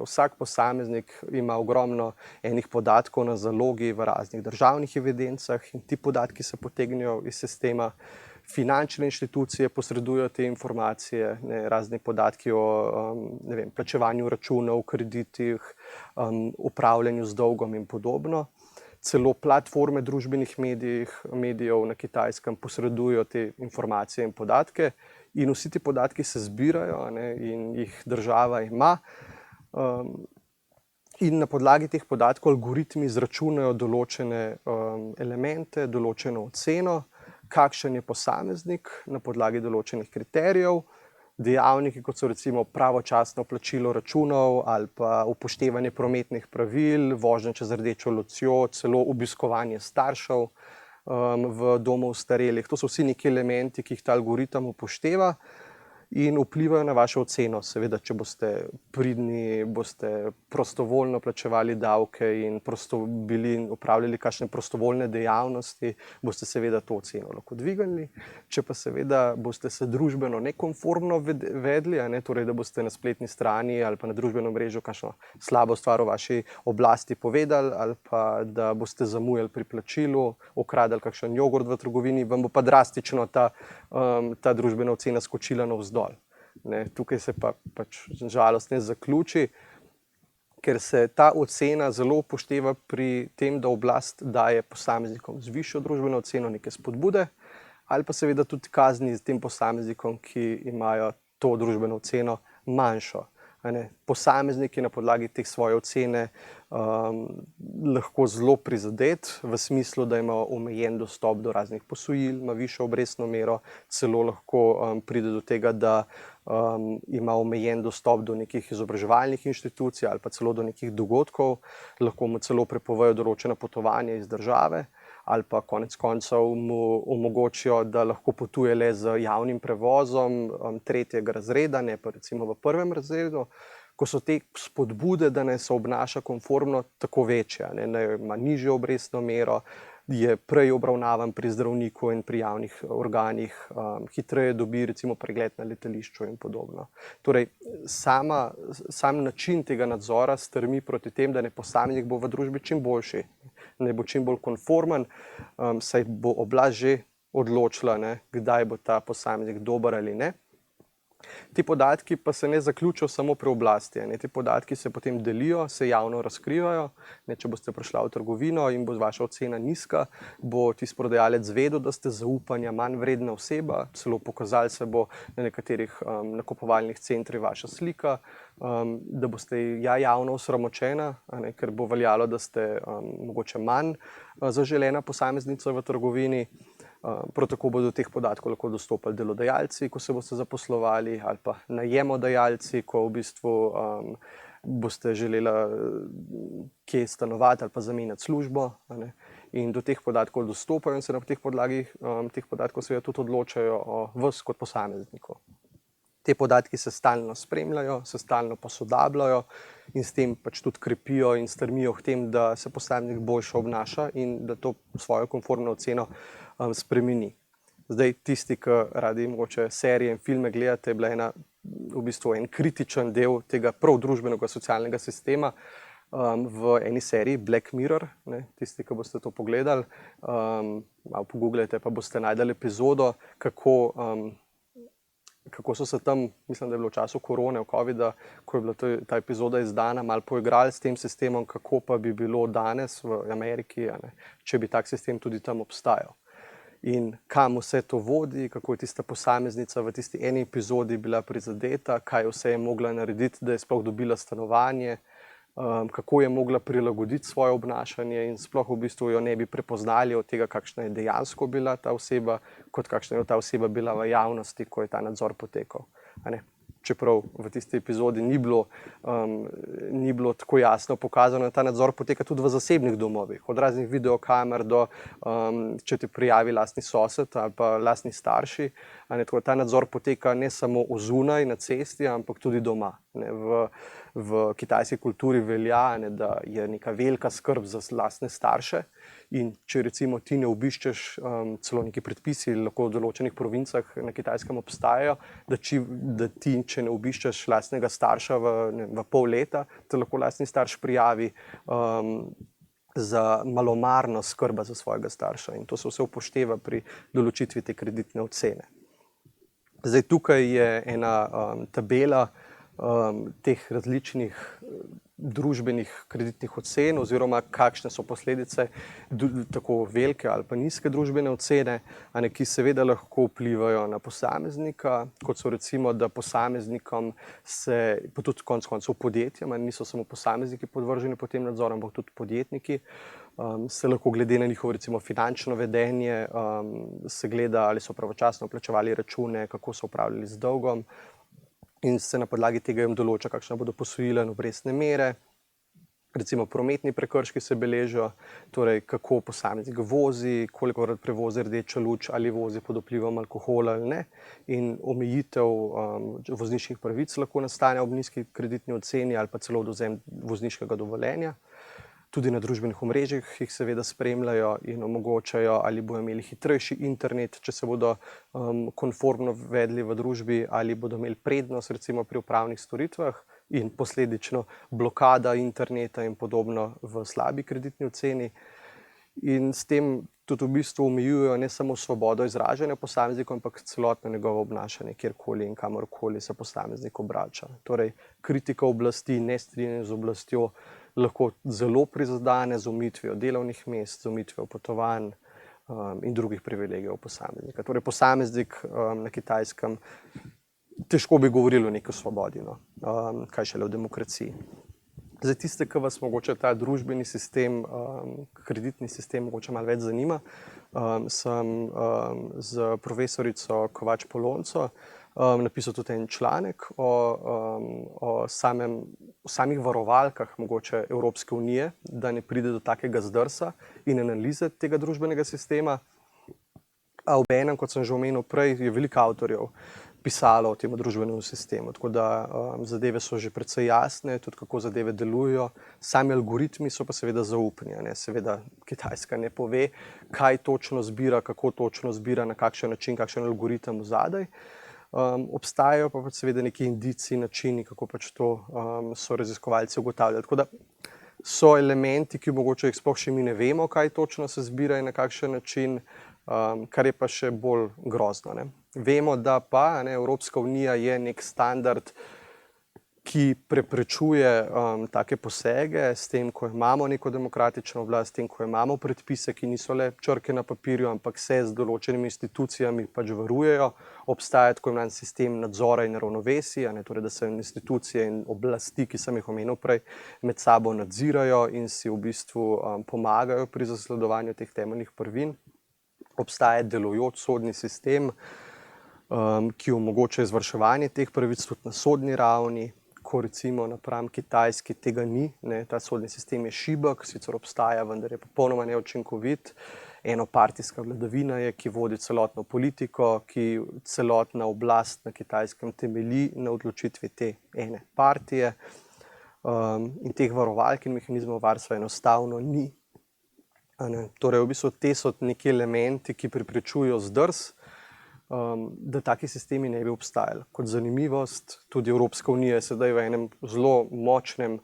Vsak posameznik ima ogromno enih podatkov na zalogi v raznih državnih evidencah in ti podatki se potegnejo iz sistema. Finančne inštitucije posredujejo te informacije, razni podatki o plačevanju računov, kreditih, upravljanju z dolgom in podobno. Celo platforme družbenih medijev na Kitajskem posredujejo te informacije in podatke in vsi ti podatki se zbirajo in jih država ima. In na podlagi teh podatkov algoritmi izračunajo določene elemente, določeno oceno, kakšen je posameznik na podlagi določenih kriterijev, dejavniki, kot so recimo pravočasno plačilo računov ali pa upoštevanje prometnih pravil, vožnja čez rdečo lučjo, celo obiskovanje staršev v domu ostarelih. To so vsi neki elementi, ki jih ta algoritem upošteva in vplivajo na vašo oceno. Seveda, če boste pridni, boste prostovoljno plačevali davke in upravljali kakšne prostovoljne dejavnosti, boste seveda to oceno lahko dvignili. Če pa seveda boste se družbeno nekonformno vedli, torej da boste na spletni strani ali pa na družbenem mrežu kakšno slabo stvar o vaši oblasti povedali ali pa da boste zamujali pri plačilu, ukradli kakšen jogurt v trgovini, vam bo pa drastično ta družbena ocena skočila navzdol. Tukaj se pa pač žalost ne zaključi, ker se ta ocena zelo upošteva pri tem, da oblast daje posameznikom z višjo družbeno oceno neke spodbude ali pa seveda tudi kazni s tem posameznikom, ki imajo to družbeno oceno manjšo. Posameznik je na podlagi teh svoje ocene lahko zelo prizadet, v smislu, da ima omejen dostop do raznih posojil, ima višjo obrestno mero, celo lahko pride do tega, da ima omejen dostop do nekih izobraževalnih inštitucij ali pa celo do nekih dogodkov, lahko mu celo prepovejo določena potovanja iz države ali pa konec koncev mu omogočijo, da lahko potuje le z javnim prevozom tretjega razreda, ne pa recimo v prvem razredu, ko so te spodbude, da naj se obnaša konformno, tako večje, naj ima nižjo obrestno mero, je prej obravnavan pri zdravniku in pri javnih organih, hitreje dobi recimo pregled na letališču in podobno. Torej, sam način tega nadzora stremi proti tem, da posameznik bo v družbi čim boljši, ne bo čim bolj konformen, saj bo oblast že odločila, kdaj bo ta posameznik dober ali ne. Ti podatki pa se ne zaključijo samo pri oblasti. Ti podatki se potem delijo, se javno razkrivajo. Če boste prišla v trgovino in bo vaša ocena nizka, bo tisti prodajalec vedel, da ste zaupanja manj vredna oseba, celo pokazali se bo na nekaterih nakupovalnih centrih vaša slika, da boste javno osramočena, ker bo veljalo, da ste mogoče manj zaželena posameznica v trgovini. Prav tako bodo do teh podatkov lahko dostopali delodajalci, ko se boste zaposlovali, ali pa najemodajalci, ko v bistvu boste želela kje stanovati ali pa zamenjati službo. In do teh podatkov dostopajo in se na teh podlagi teh podatkov seveda tudi odločajo o vas kot posamezniku. Te podatki se stalno spremljajo, se stalno posodabljajo in s tem pač tudi krepijo in strmijo k tem, da se posameznik boljše obnaša in da to svojo konformno oceno spremeni. Zdaj, tisti, ki radi mogoče serije in filme gledate, je bila v bistvu en kritičen del tega prav družbenega socialnega sistema v eni seriji Black Mirror. Tisti, ki boste to pogledali, malo pogooglajte, pa boste najdeli epizodo, kako so se tam, mislim, da je bilo v času korone, covida, ko je bila ta epizoda izdana, malo poigrali s tem sistemom, kako pa bi bilo danes v Ameriki, če bi tak sistem tudi tam obstajal. In kam vse to vodi, kako je tista posameznica v tisti eni epizodi bila prizadeta, kaj vse je mogla narediti, da je sploh dobila stanovanje, kako je mogla prilagoditi svoje obnašanje in sploh v bistvu jo ne bi prepoznali od tega, kakšna je dejansko bila ta oseba, kot kakšna je ta oseba bila v javnosti, ko je ta nadzor potekal. Čeprav v tisti epizodi ni bilo tako jasno pokazano, da ta nadzor poteka tudi v zasebnih domovih, od raznih videokamer do, če te prijavi lastni sosed ali pa lastni starši. Tako ta nadzor poteka ne samo zunaj na cesti, ampak tudi doma. V kitajski kulturi velja, da je neka velika skrb za lastne starše. In če recimo ti ne obiščeš, celo neki predpisi lahko v določenih provincah na Kitajskem obstajajo, da ti, če ne obiščeš lastnega starša v pol leta, te lahko lastni starš prijavi za malomarnost skrba za svojega starša. In to se vse upošteva pri določitvi te kreditne ocene. Zdaj, tukaj je ena tabela teh različnih družbenih kreditnih ocen oziroma kakšne so posledice tako velike ali pa nizke družbene ocene, ki seveda lahko vplivajo na posameznika, kot so recimo, da posameznikom pa tudi konec koncev podjetjem, niso samo posamezniki podvrženi potem nadzoru, ampak tudi podjetniki, se lahko glede na njihovo recimo finančno vedenje se gleda, ali so pravočasno plačevali račune, kako so upravljali z dolgom. In se na podlagi tega jim določa, kakšna bodo posojila in obrestne mere. Recimo prometni prekrški se beležijo, torej kako posameznik vozi, kolikokrat prevozi rdečo luč, ali vozi pod vplivom alkohola ali ne. In omejitev vozniških pravic lahko nastane ob nizki kreditni oceni ali pa celo odvzem vozniškega dovoljenja. Tudi na družbenih omrežjih jih seveda spremljajo in omogočajo, ali bodo imeli hitrejši internet, če se bodo konformno vedli v družbi, ali bodo imeli prednost recimo pri upravnih storitvah in posledično blokada interneta in podobno v slabi kreditni oceni. In s tem tudi v bistvu omejujejo ne samo svobodo izražanja posameznikov, ampak celotno njegovo obnašanje, kjerkoli in kamorkoli se posameznik obrača. Torej, kritika oblasti, nestrinjanje z oblastjo lahko zelo prizadene z omejitvijo delovnih mest, z omejitvijo potovanj in drugih privilegijev posameznika. Torej, posameznik na Kitajskem težko bi govorili o neki svobodi, no. Kaj šele o demokraciji. Za tiste, ki vas mogoče ta družbeni sistem, kreditni sistem mogoče malo več zanima, sem z profesorico Kovač Polonco napisal tudi en članek o samih varovalkah mogoče Evropske unije, da ne pride do takega zdrsa in analize tega družbenega sistema. A obenem, kot sem že omenil prej, je veliko avtorjev pisalo o tem družbenem sistemu, tako da zadeve so že precej jasne, tudi kako zadeve delujejo. Sami algoritmi so pa seveda zaupni, ne? Seveda Kitajska ne pove, kaj točno zbira, kako točno zbira, na kakšen način, kakšen algoritem vzadaj. Obstajajo pa seveda neki indici, načini, kako pač to so raziskovalci ugotavljali. Tako da so elementi, ki mogoče jih sploh še mi ne vemo, kaj točno se zbira in na kakšen način, kar je pa še bolj grozno, ne. Vemo, da pa Evropska unija je nek standard, ki preprečuje take posege s tem, ko imamo neko demokratično oblast, s tem, ko imamo predpise, ki niso le črke na papirju, ampak se z določenimi institucijami pač varujejo. Obstaja tako imenovan sistem nadzora in ravnovesij, torej da se institucije in oblasti, ki sem jih omenil prej, med sabo nadzirajo in si v bistvu pomagajo pri zasledovanju teh temeljnih prvin. Obstaja delujoč sodni sistem, ki omogoča izvrševanje teh pravic tudi na sodni ravni, ko recimo napram Kitajski tega ni, ne, ta sodni sistem je šibek, sicer obstaja, vendar je popolnoma neučinkovit. Enopartijska vladavina je, ki vodi celotno politiko, ki celotna oblast na Kitajskem temelji na odločitvi te ene partije, in teh varovalk in mehanizmov varstva enostavno ni. Torej, v bistvu te so neki elementi, ki preprečujejo zdrs, da taki sistemi ne bi obstajali. Kot zanimivost, tudi Evropska unija je sedaj v enem zelo močnem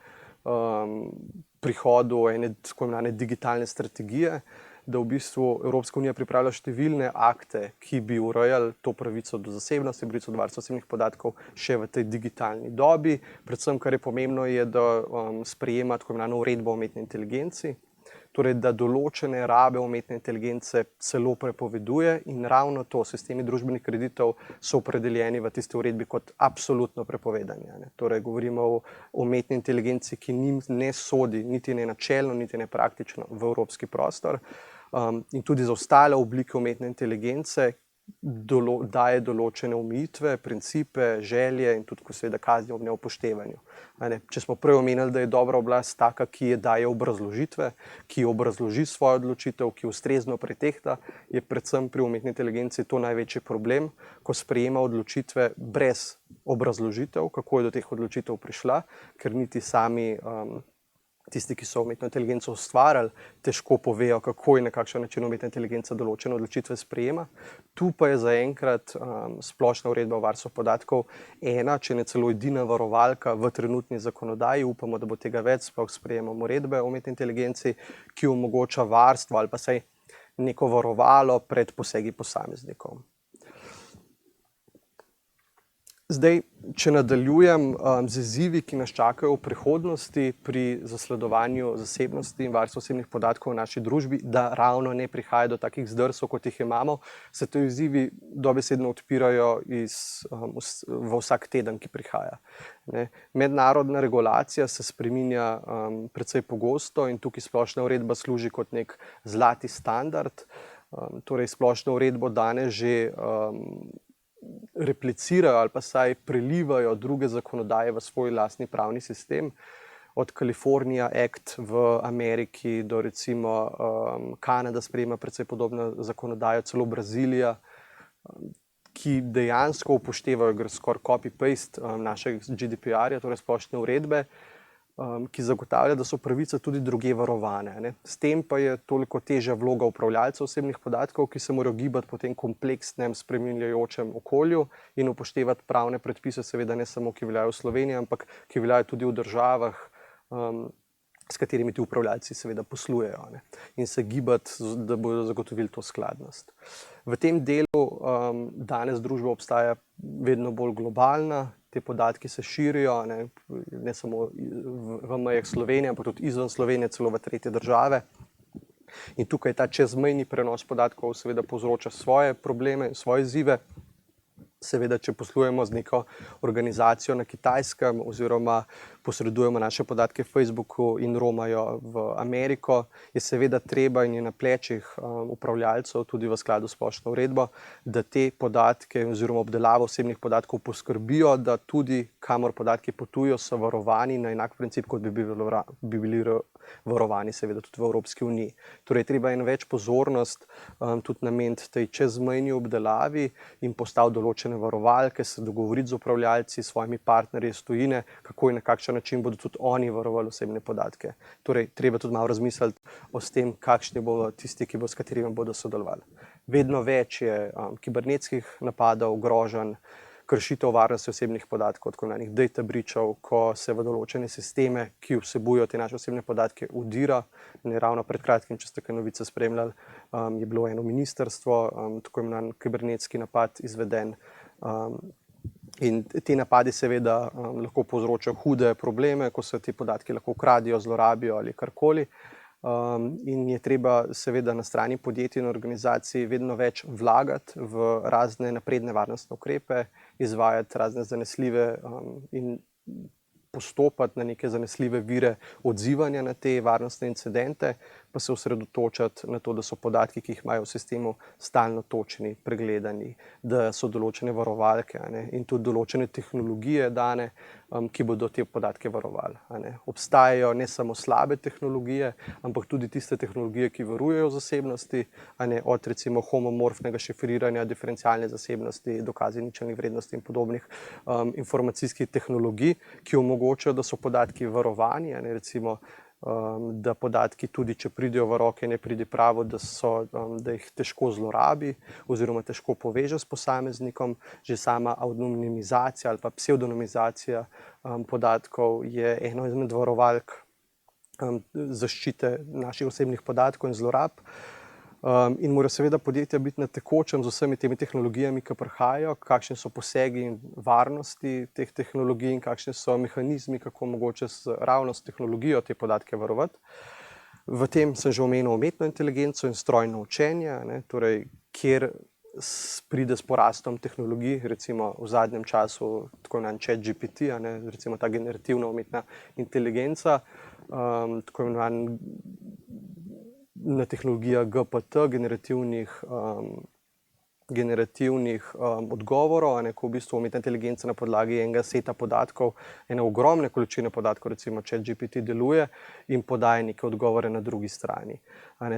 prihodu ene tako imenovane digitalne strategije, da v bistvu Evropska unija pripravlja številne akte, ki bi urejali to pravico do zasebnosti, pravico do varstva osebnih podatkov še v tej digitalni dobi. Predvsem, kar je pomembno, je, da sprejema tako imenovano uredbo o umetni inteligenci, torej da določene rabe umetne inteligence celo prepoveduje in ravno to, sistemi družbenih kreditov so opredeljeni v tisti uredbi kot absolutno prepovedani. Torej govorimo o umetni inteligenci, ki ne sodi niti ne načelno, niti ne praktično v evropski prostor, in tudi za ostale oblike umetne inteligence daje določene omejitve, principe, želje in tudi seveda kazni ob neupoštevanju. Če smo prej omenili, da je dobra oblast taka, ki je daje obrazložitve, ki obrazloži svojo odločitev, ki ustrezno pretehta, je predvsem pri umetni inteligenci to največji problem, ko sprejema odločitve brez obrazložitev, kako je do teh odločitev prišla, ker niti sami tisti, ki so umetno inteligenco ustvarjali, težko povejo, kako in na kakšen način umetna inteligenca določene odločitve sprejema. Tu pa je zaenkrat splošna uredba o varstvu podatkov ena, če ne celo edina varovalka v trenutni zakonodaji. Upamo, da bo tega več, sploh sprejemamo uredbe o umetni inteligenci, ki omogoča varstvo ali pa saj neko varovalo pred posegi posameznikov. Zdaj, če nadaljujem z izzivi, ki nas čakajo v prihodnosti pri zasledovanju zasebnosti in varstva osebnih podatkov v naši družbi, da ravno ne prihaja do takih zdrsov, kot jih imamo, se ti izzivi dobesedno odpirajo v vsak teden, ki prihaja. Mednarodna regulacija se spreminja precej pogosto in tukaj splošna uredba služi kot nek zlati standard. Torej, splošno uredbo danes že replicirajo ali pa saj prelivajo druge zakonodaje v svoj lastni pravni sistem. Od California Act v Ameriki do recimo Kanada sprejema precej podobno zakonodajo, celo Brazilija, ki dejansko upoštevajo skoraj copy-paste našega GDPR-ja, torej splošne uredbe, ki zagotavlja, da so pravice tudi drugje varovane. S tem pa je toliko težja vloga upravljalcev osebnih podatkov, ki se morajo gibati po tem kompleksnem, spreminjajočem okolju in upoštevati pravne predpise, seveda ne samo, ki veljajo v Sloveniji, ampak ki veljajo tudi v državah, s katerimi ti upravljalci seveda poslujejo, in se gibati, da bodo zagotovili to skladnost. V tem delu danes družba obstaja vedno bolj globalna, te podatki se širijo, ne samo v mejah Slovenije, ampak tudi izven Slovenije, celo v tretje države. In tukaj ta čezmejni prenos podatkov seveda povzroča svoje probleme, svoje izzive. Seveda, če poslujemo z neko organizacijo na Kitajskem oziroma posredujemo naše podatke Facebooku in romajo v Ameriko, je seveda treba in je na plečih upravljalcev tudi v skladu s splošno uredbo, da te podatke oziroma obdelavo osebnih podatkov poskrbijo, da tudi kamor podatki potujo, so varovani na enak princip, kot bi bili varovani seveda tudi v Evropski uniji. Torej, treba eno več pozornost tudi nameniti tej čezmejni obdelavi in postaviti določene varovalke, se dogovoriti z upravljalci, s svojimi partnerji iz tujine, kako in na kakšen način bodo tudi oni varovali osebne podatke. Torej, treba tudi malo razmisliti o tem, kakšni bodo tisti, s katerimi bodo sodelovali. Vedno več je kibernetskih napadov, groženj, kršitev varnosti osebnih podatkov, tako imenovanih data breachov, ko se v določene sisteme, ki vsebujejo te naše osebne podatke, vdira. Ravno pred kratkim, če ste kaj novice spremljali, je bilo eno ministrstvo, tako imenovan kibernetski napad izveden. In ti napadi seveda lahko povzročajo hude probleme, ko se ti podatki lahko ukradijo, zlorabijo ali karkoli. In je treba seveda na strani podjetij in organizacij vedno več vlagati v razne napredne varnostne ukrepe, izvajati razne zanesljive in postopati na neke zanesljive vire odzivanja na te varnostne incidente, pa se osredotočati na to, da so podatki, ki jih imajo v sistemu, stalno točni, pregledani, da so določene varovalke in tudi določene tehnologije dane, ki bodo te podatke varovali. Obstajajo ne samo slabe tehnologije, ampak tudi tiste tehnologije, ki varujejo zasebnosti, od recimo homomorfnega šifriranja, diferencialne zasebnosti, dokazi ničelnih vrednosti in podobnih informacijskih tehnologij, ki omogočajo, da so podatki varovani, recimo da podatki tudi, če pridejo v roke, ne pride pravo, da jih težko zlorabi oziroma težko poveže s posameznikom. Že sama anonimizacija ali pa psevdonimizacija podatkov je eno izmed varovalk zaščite naših osebnih podatkov in zlorab. In mora seveda podjetja biti na tekočem z vsemi temi tehnologijami, ki prihajajo, kakšni so posegi in varnosti teh tehnologij in kakšni so mehanizmi, kako mogoče ravno s tehnologijo te podatke varovati. V tem sem že omenil umetno inteligenco in strojno učenje, torej kjer pride s porastom tehnologij, recimo v zadnjem času tako imenovan ChatGPT, recimo ta generativna umetna inteligenca, tako imenovan na tehnologija GPT, generativnih odgovorov, ko v bistvu umetna inteligenca na podlagi enega seta podatkov, ene ogromne količine podatkov, recimo ChatGPT deluje in podaja neke odgovore na drugi strani.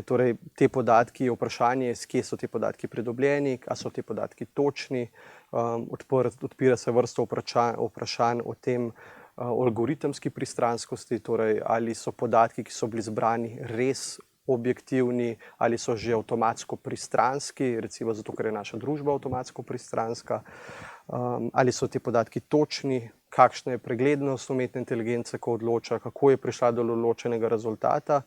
Torej, te podatki, je vprašanje, kje so ti podatki pridobljeni, a so ti podatki točni, odpira se vrsto vprašanj o tem, algoritemski pristranskosti, torej ali so podatki, ki so bili zbrani, res objektivni, ali so že avtomatsko pristranski, recimo zato, ker je naša družba avtomatsko pristranska, ali so ti podatki točni, kakšna je preglednost umetne inteligence, ko odloča, kako je prišla do določenega rezultata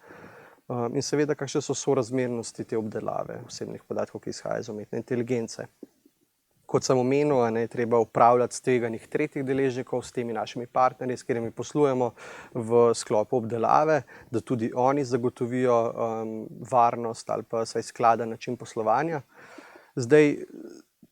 in seveda, kakšne so sorazmernosti te obdelave osebnih podatkov, ki izhajajo iz umetne inteligence. Kot sem omenil, je treba upravljati s tveganjih tretjih deležnikov, s temi našimi partnerji, s katerimi poslujemo v sklopu obdelave, da tudi oni zagotovijo varnost ali pa vsaj skladen način poslovanja. Zdaj,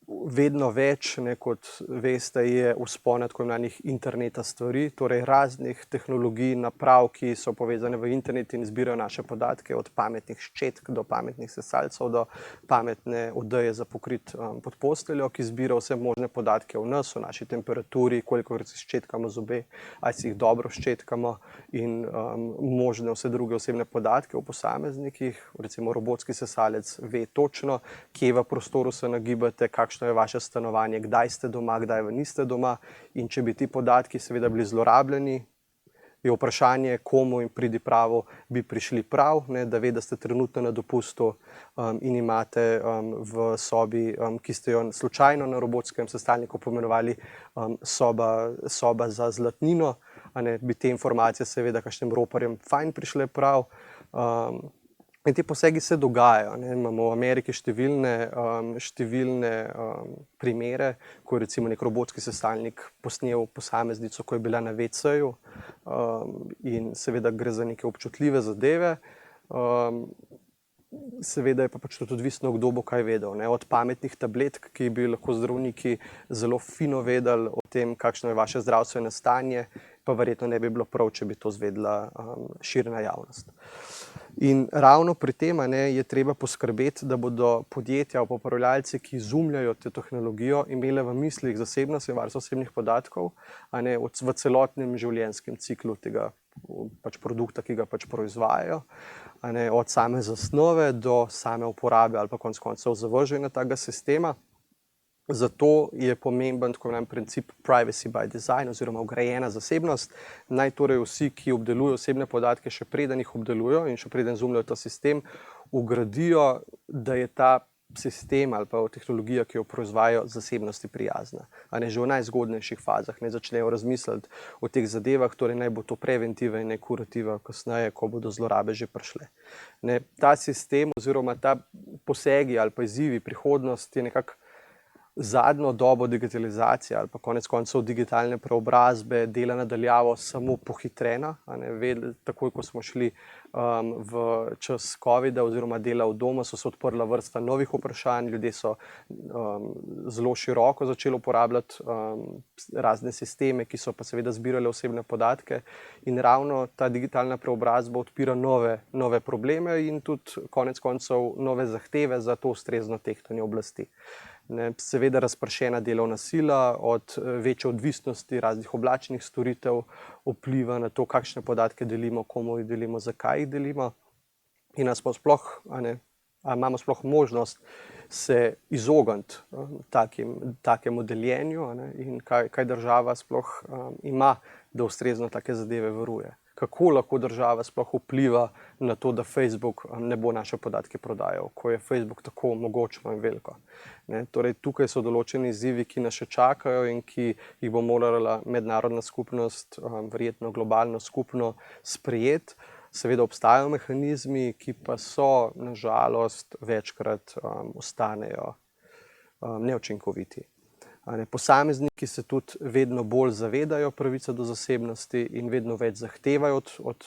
vedno več, kot veste, je vzpona tako imenovanih interneta stvari, torej raznih tehnologij, naprav, ki so povezane v internet in zbirajo naše podatke, od pametnih ščetk do pametnih sesalcev, do pametne odeje za pokrit pod posteljo, ki zbira vse možne podatke o nas, o naši temperaturi, koliko si ščetkamo zobe, ali si jih dobro ščetkamo in možne vse druge osebne podatke o posameznikih. Recimo robotski sesalec ve točno, kje v prostoru se nagibate, kakšno je vaše stanovanje, kdaj ste doma, kdaj niste doma, in če bi ti podatki seveda bili zlorabljeni, je vprašanje, komu in pridi pravo bi prišli prav, da ve, da ste trenutno na dopustu in imate v sobi, ki ste jo slučajno na robotskem sesalniku pomenovali soba za zlatnino, bi te informacije seveda kakšnim roparjem fajn prišle prav. In ti posegi se dogajajo. Imamo v Ameriki številne primere, ko je recimo nek robotski sesalnik posnel posameznico, ko je bila na WC-ju in seveda gre za neke občutljive zadeve. Seveda je pa pač tudi odvisno, kdo bo kaj vedel. Ne? Od pametnih tabletk, ki bi lahko zdravniki zelo fino vedeli o tem, kakšno je vaše zdravstveno stanje, pa verjetno ne bi bilo prav, če bi to zvedla širna javnost. In ravno pri tem je treba poskrbeti, da bodo podjetja, upravljavci, ki izumljajo te tehnologijo, imele v mislih zasebnost in varstvo osebnih podatkov, v celotnem življenjskem ciklu tega pač produkta, ki ga pač proizvajajo, od same zasnove do same uporabe ali pa konec koncev zavrženja tega sistema. Zato je pomemben tako imenovan princip privacy by design oziroma vgrajena zasebnost. Naj torej vsi, ki obdelujejo osebne podatke, še preden jih obdelujejo in še preden izumljajo ta sistem, vgradijo, da je ta sistem ali pa tehnologija, ki jo proizvajajo, zasebnosti prijazna. Že v najzgodnejših fazah ne začnejo razmisliti o teh zadevah, torej naj bo to preventiva in ne kurativa kasneje, ko bodo zlorabe že prišle. Ta sistem oziroma ta posegi ali pa izzivi prihodnosti je nekako zadnjo dobo digitalizacije ali pa konec koncev digitalne preobrazbe, dela na daljavo samo pohitrena. Takoj, ko smo šli v čas covida oziroma dela v domu, so se odprla vrsta novih vprašanj, ljudje so zelo široko začeli uporabljati razne sisteme, ki so pa seveda zbirali osebne podatke, in ravno ta digitalna preobrazba odpira nove probleme in tudi konec koncev nove zahteve za to ustrezno tehtanje oblasti. Seveda razpršena delovna sila, od večje odvisnosti raznih oblačnih storitev vpliva na to, kakšne podatke delimo, komu jih delimo, zakaj jih delimo, in imamo sploh možnost se izogniti takemu deljenju in kaj država sploh ima, da ustrezno take zadeve varuje. Kako lahko država sploh vpliva na to, da Facebook ne bo naše podatke prodajal, ko je Facebook tako mogočno in veliko. Torej, tukaj so določeni izzivi, ki nas še čakajo in ki jih bo morala mednarodna skupnost, verjetno globalno skupno, sprejeti. Seveda obstajajo mehanizmi, ki pa so na žalost večkrat ostanejo neučinkoviti. Posamezniki se tudi vedno bolj zavedajo pravice do zasebnosti in vedno več zahtevajo od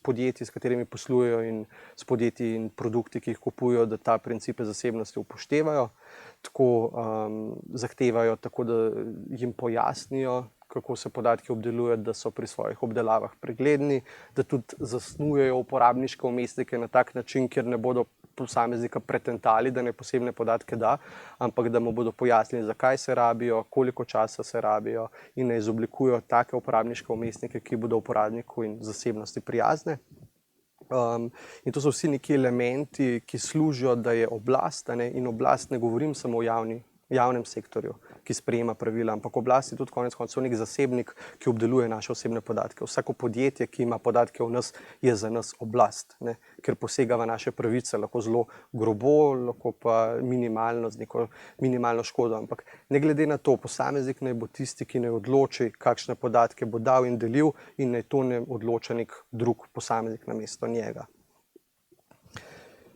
podjetij, s katerimi poslujejo, in s podjetji in produkti, ki jih kupujejo, da ta principe zasebnosti upoštevajo. Tako zahtevajo, tako da jim pojasnijo, kako se podatki obdelujejo, da so pri svojih obdelavah pregledni, da tudi zasnujejo uporabniške vmesnike na tak način, kjer ne bodo posameznika pretentali, da ne posebne podatke da, ampak da mu bodo pojasnili, zakaj se rabijo, koliko časa se rabijo, in ne izoblikujejo take uporabniške vmesnike, ki bodo uporabniku in zasebnosti prijazne. In to so vsi neki elementi, ki služijo, da je oblast, in oblast ne govorim samo o javnem sektorju, ki sprejema pravila, ampak oblast je tudi konec koncev nek zasebnik, ki obdeluje naše osebne podatke. Vsako podjetje, ki ima podatke o nas, je za nas oblast, ker posega v naše pravice, lahko zelo grobo, lahko pa minimalno, z neko minimalno škodo. Ampak ne glede na to, posameznik naj bo tisti, ki naj odloči, kakšne podatke bo dal in delil, in naj to ne odloča nek drug posameznik namesto njega.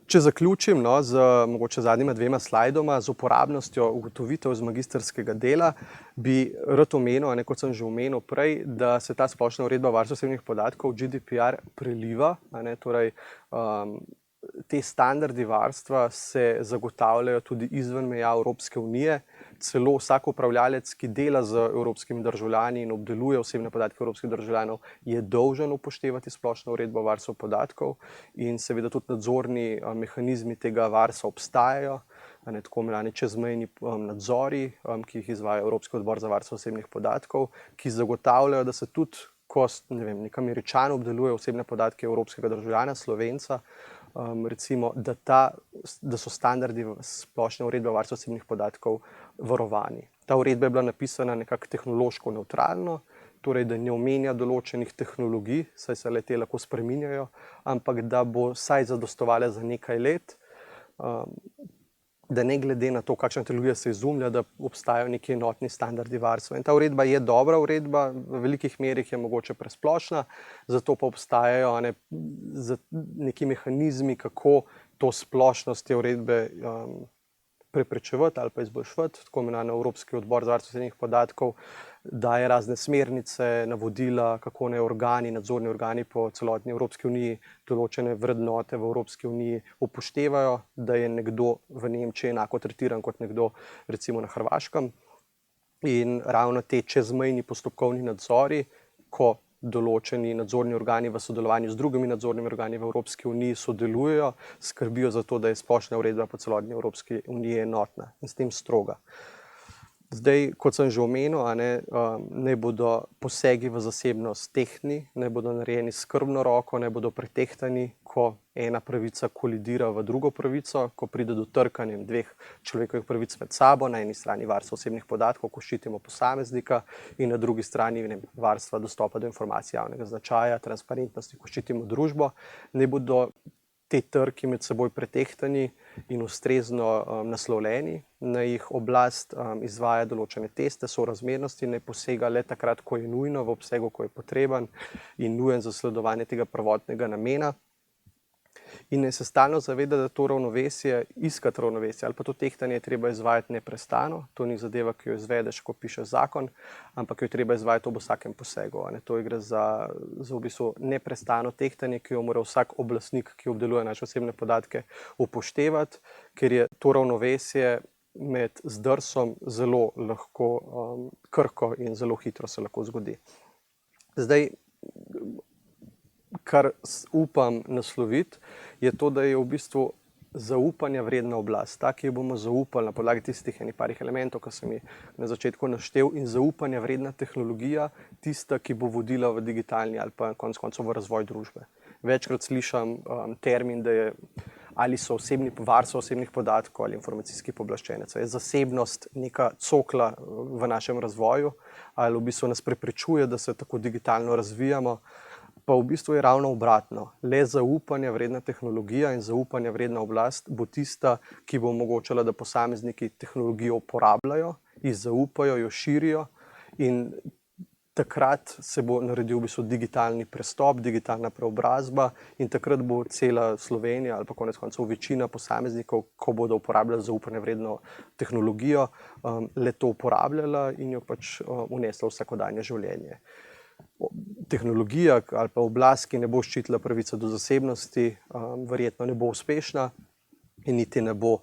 Če zaključim z mogoče zadnjima dvema slajdoma, z uporabnostjo ugotovitev iz magistrskega dela, bi rad omenil, kot sem že omenil prej, da se ta splošna uredba o varstvu osebnih podatkov GDPR preliva, torej te standardi varstva se zagotavljajo tudi izven meja Evropske unije. Celo vsak upravljalec, ki dela z evropskimi državljani in obdeluje osebne podatke evropskih državljanov, je dolžan upoštevati splošno uredbo o varstvu podatkov, in seveda tudi nadzorni mehanizmi tega varstva obstajajo, tako imenovani čezmejni nadzori, ki jih izvaja Evropski odbor za varstvo osebnih podatkov, ki zagotavljajo, da se tudi, ko nek Američan obdeluje osebne podatke evropskega državljana, Slovenca, recimo, da so standardi splošne uredbe o varstvu osebnih podatkov varovani. Ta uredba je bila napisana nekako tehnološko nevtralno, torej da ne omenja določenih tehnologij, saj se le-te lahko spreminjajo, ampak da bo vsaj zadostovale za nekaj let, da ne glede na to, kakšna tehnologija se izumlja, da obstajajo neki enotni standardi varstva. In ta uredba je dobra uredba, v velikih merah je mogoče presplošna, zato pa obstajajo neki mehanizmi, kako to splošnost te uredbe preprečevati ali pa izboljševati. Tako imenovani Evropski odbor za varstvo osebnih podatkov daje razne smernice, navodila, kako naj organi, nadzorni organi po celotni Evropski uniji določene vrednote v Evropski uniji upoštevajo, da je nekdo v Nemčiji enako tretiran kot nekdo recimo na Hrvaškem. In ravno te čezmejni postopkovni nadzori, ko določeni nadzorni organi v sodelovanju z drugimi nadzornimi organi v Evropski uniji sodelujejo, skrbijo za to, da je splošna uredba po celotni Evropski uniji enotna in s tem stroga. Zdaj, kot sem že omenil, naj bodo posegi v zasebnost tehtni, naj bodo narejeni s skrbno roko, naj bodo pretehtani, ko ena pravica kolidira v drugo pravico, ko pride do trkanja dveh človekovih pravic med sabo, na eni strani varstva osebnih podatkov, ko ščitimo posameznika, in na drugi strani varstva dostopa do informacij javnega značaja, transparentnosti, ko ščitimo družbo. Naj bodo te trki med seboj pretehtani in ustrezno naslovljeni, naj jih oblast izvaja določene teste sorazmernosti, naj posega le takrat, ko je nujno, v obsegu, ko je potreben in nujen za zasledovanje tega prvotnega namena. In naj se stalno zaveda, da to ravnovesje, iskati ravnovesje ali pa to tehtanje je treba izvajati neprestano. To ni zadeva, ki jo izvedeš, ko pišeš zakon, ampak jo je treba izvajati ob vsakem posegu. To gre za v bistvu neprestano tehtanje, ki jo mora vsak oblastnik, ki obdeluje naše osebne podatke, upoštevati, ker je to ravnovesje med zdrsom zelo lahko krhko in zelo hitro se lahko zgodi. Zdaj, kar upam nasloviti, je to, da je v bistvu zaupanja vredna oblast. Ta, ki jo bomo zaupali na podlagi tistih parih elementov, ki sem jih na začetku naštel, in zaupanja vredna tehnologija, tista, ki bo vodila v digitalni ali pa konec koncev v razvoj družbe. Večkrat slišim termin, da je ali so varstvo osebnih podatkov ali informacijski pooblaščenec. Je zasebnost neka cokla v našem razvoju ali v bistvu nas preprečuje, da se tako digitalno razvijamo. Pa v bistvu je ravno obratno. Le zaupanja vredna tehnologija in zaupanja vredna oblast bo tista, ki bo omogočala, da posamezniki tehnologijo uporabljajo, ji zaupajo, jo širijo, in takrat se bo naredil v bistvu digitalni prestop, digitalna preobrazba, in takrat bo cela Slovenija ali pa konec koncev večina posameznikov, ko bodo uporabljali zaupanje vredno tehnologijo, le to uporabljala in jo pač vnesla v vsakodanje življenje. Tehnologija ali pa oblast, ki ne bo ščitila pravice do zasebnosti, verjetno ne bo uspešna in niti ne bo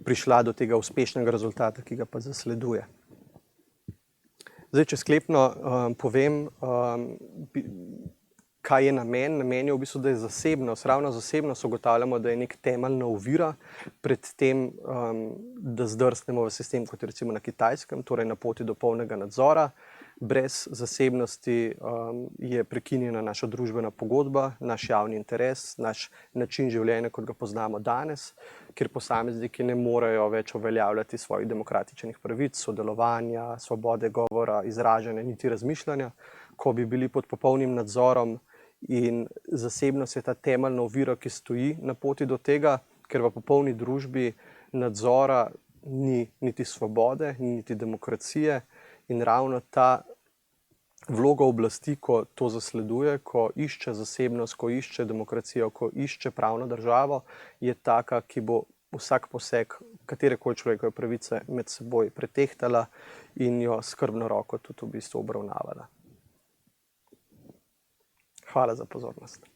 prišla do tega uspešnega rezultata, ki ga pa zasleduje. Zdaj, če sklepno povem, kaj je namen. Namen je v bistvu, da je zasebnost, ravno zasebnost ugotavljamo, da je nek temeljna ovira pred tem, da zdrsnemo v sistem, kot je recimo na Kitajskem, torej na poti do polnega nadzora. Brez zasebnosti je prekinjena naša družbena pogodba, naš javni interes, naš način življenja, kot ga poznamo danes, kjer posamezniki ne morejo več uveljavljati svojih demokratičnih pravic, sodelovanja, svobode govora, izražanja, niti razmišljanja, ko bi bili pod popolnim nadzorom. In zasebnost je ta temeljna ovira, ki stoji na poti do tega, ker v popolni družbi nadzora ni niti svobode, ni niti demokracije. In ravno ta vloga oblasti, ko to zasleduje, ko išče zasebnost, ko išče demokracijo, ko išče pravno državo, je taka, ki bo vsak poseg katerekoli človekove pravice med seboj pretehtala in jo skrbno roko tudi v bistvu obravnavala. Hvala za pozornost.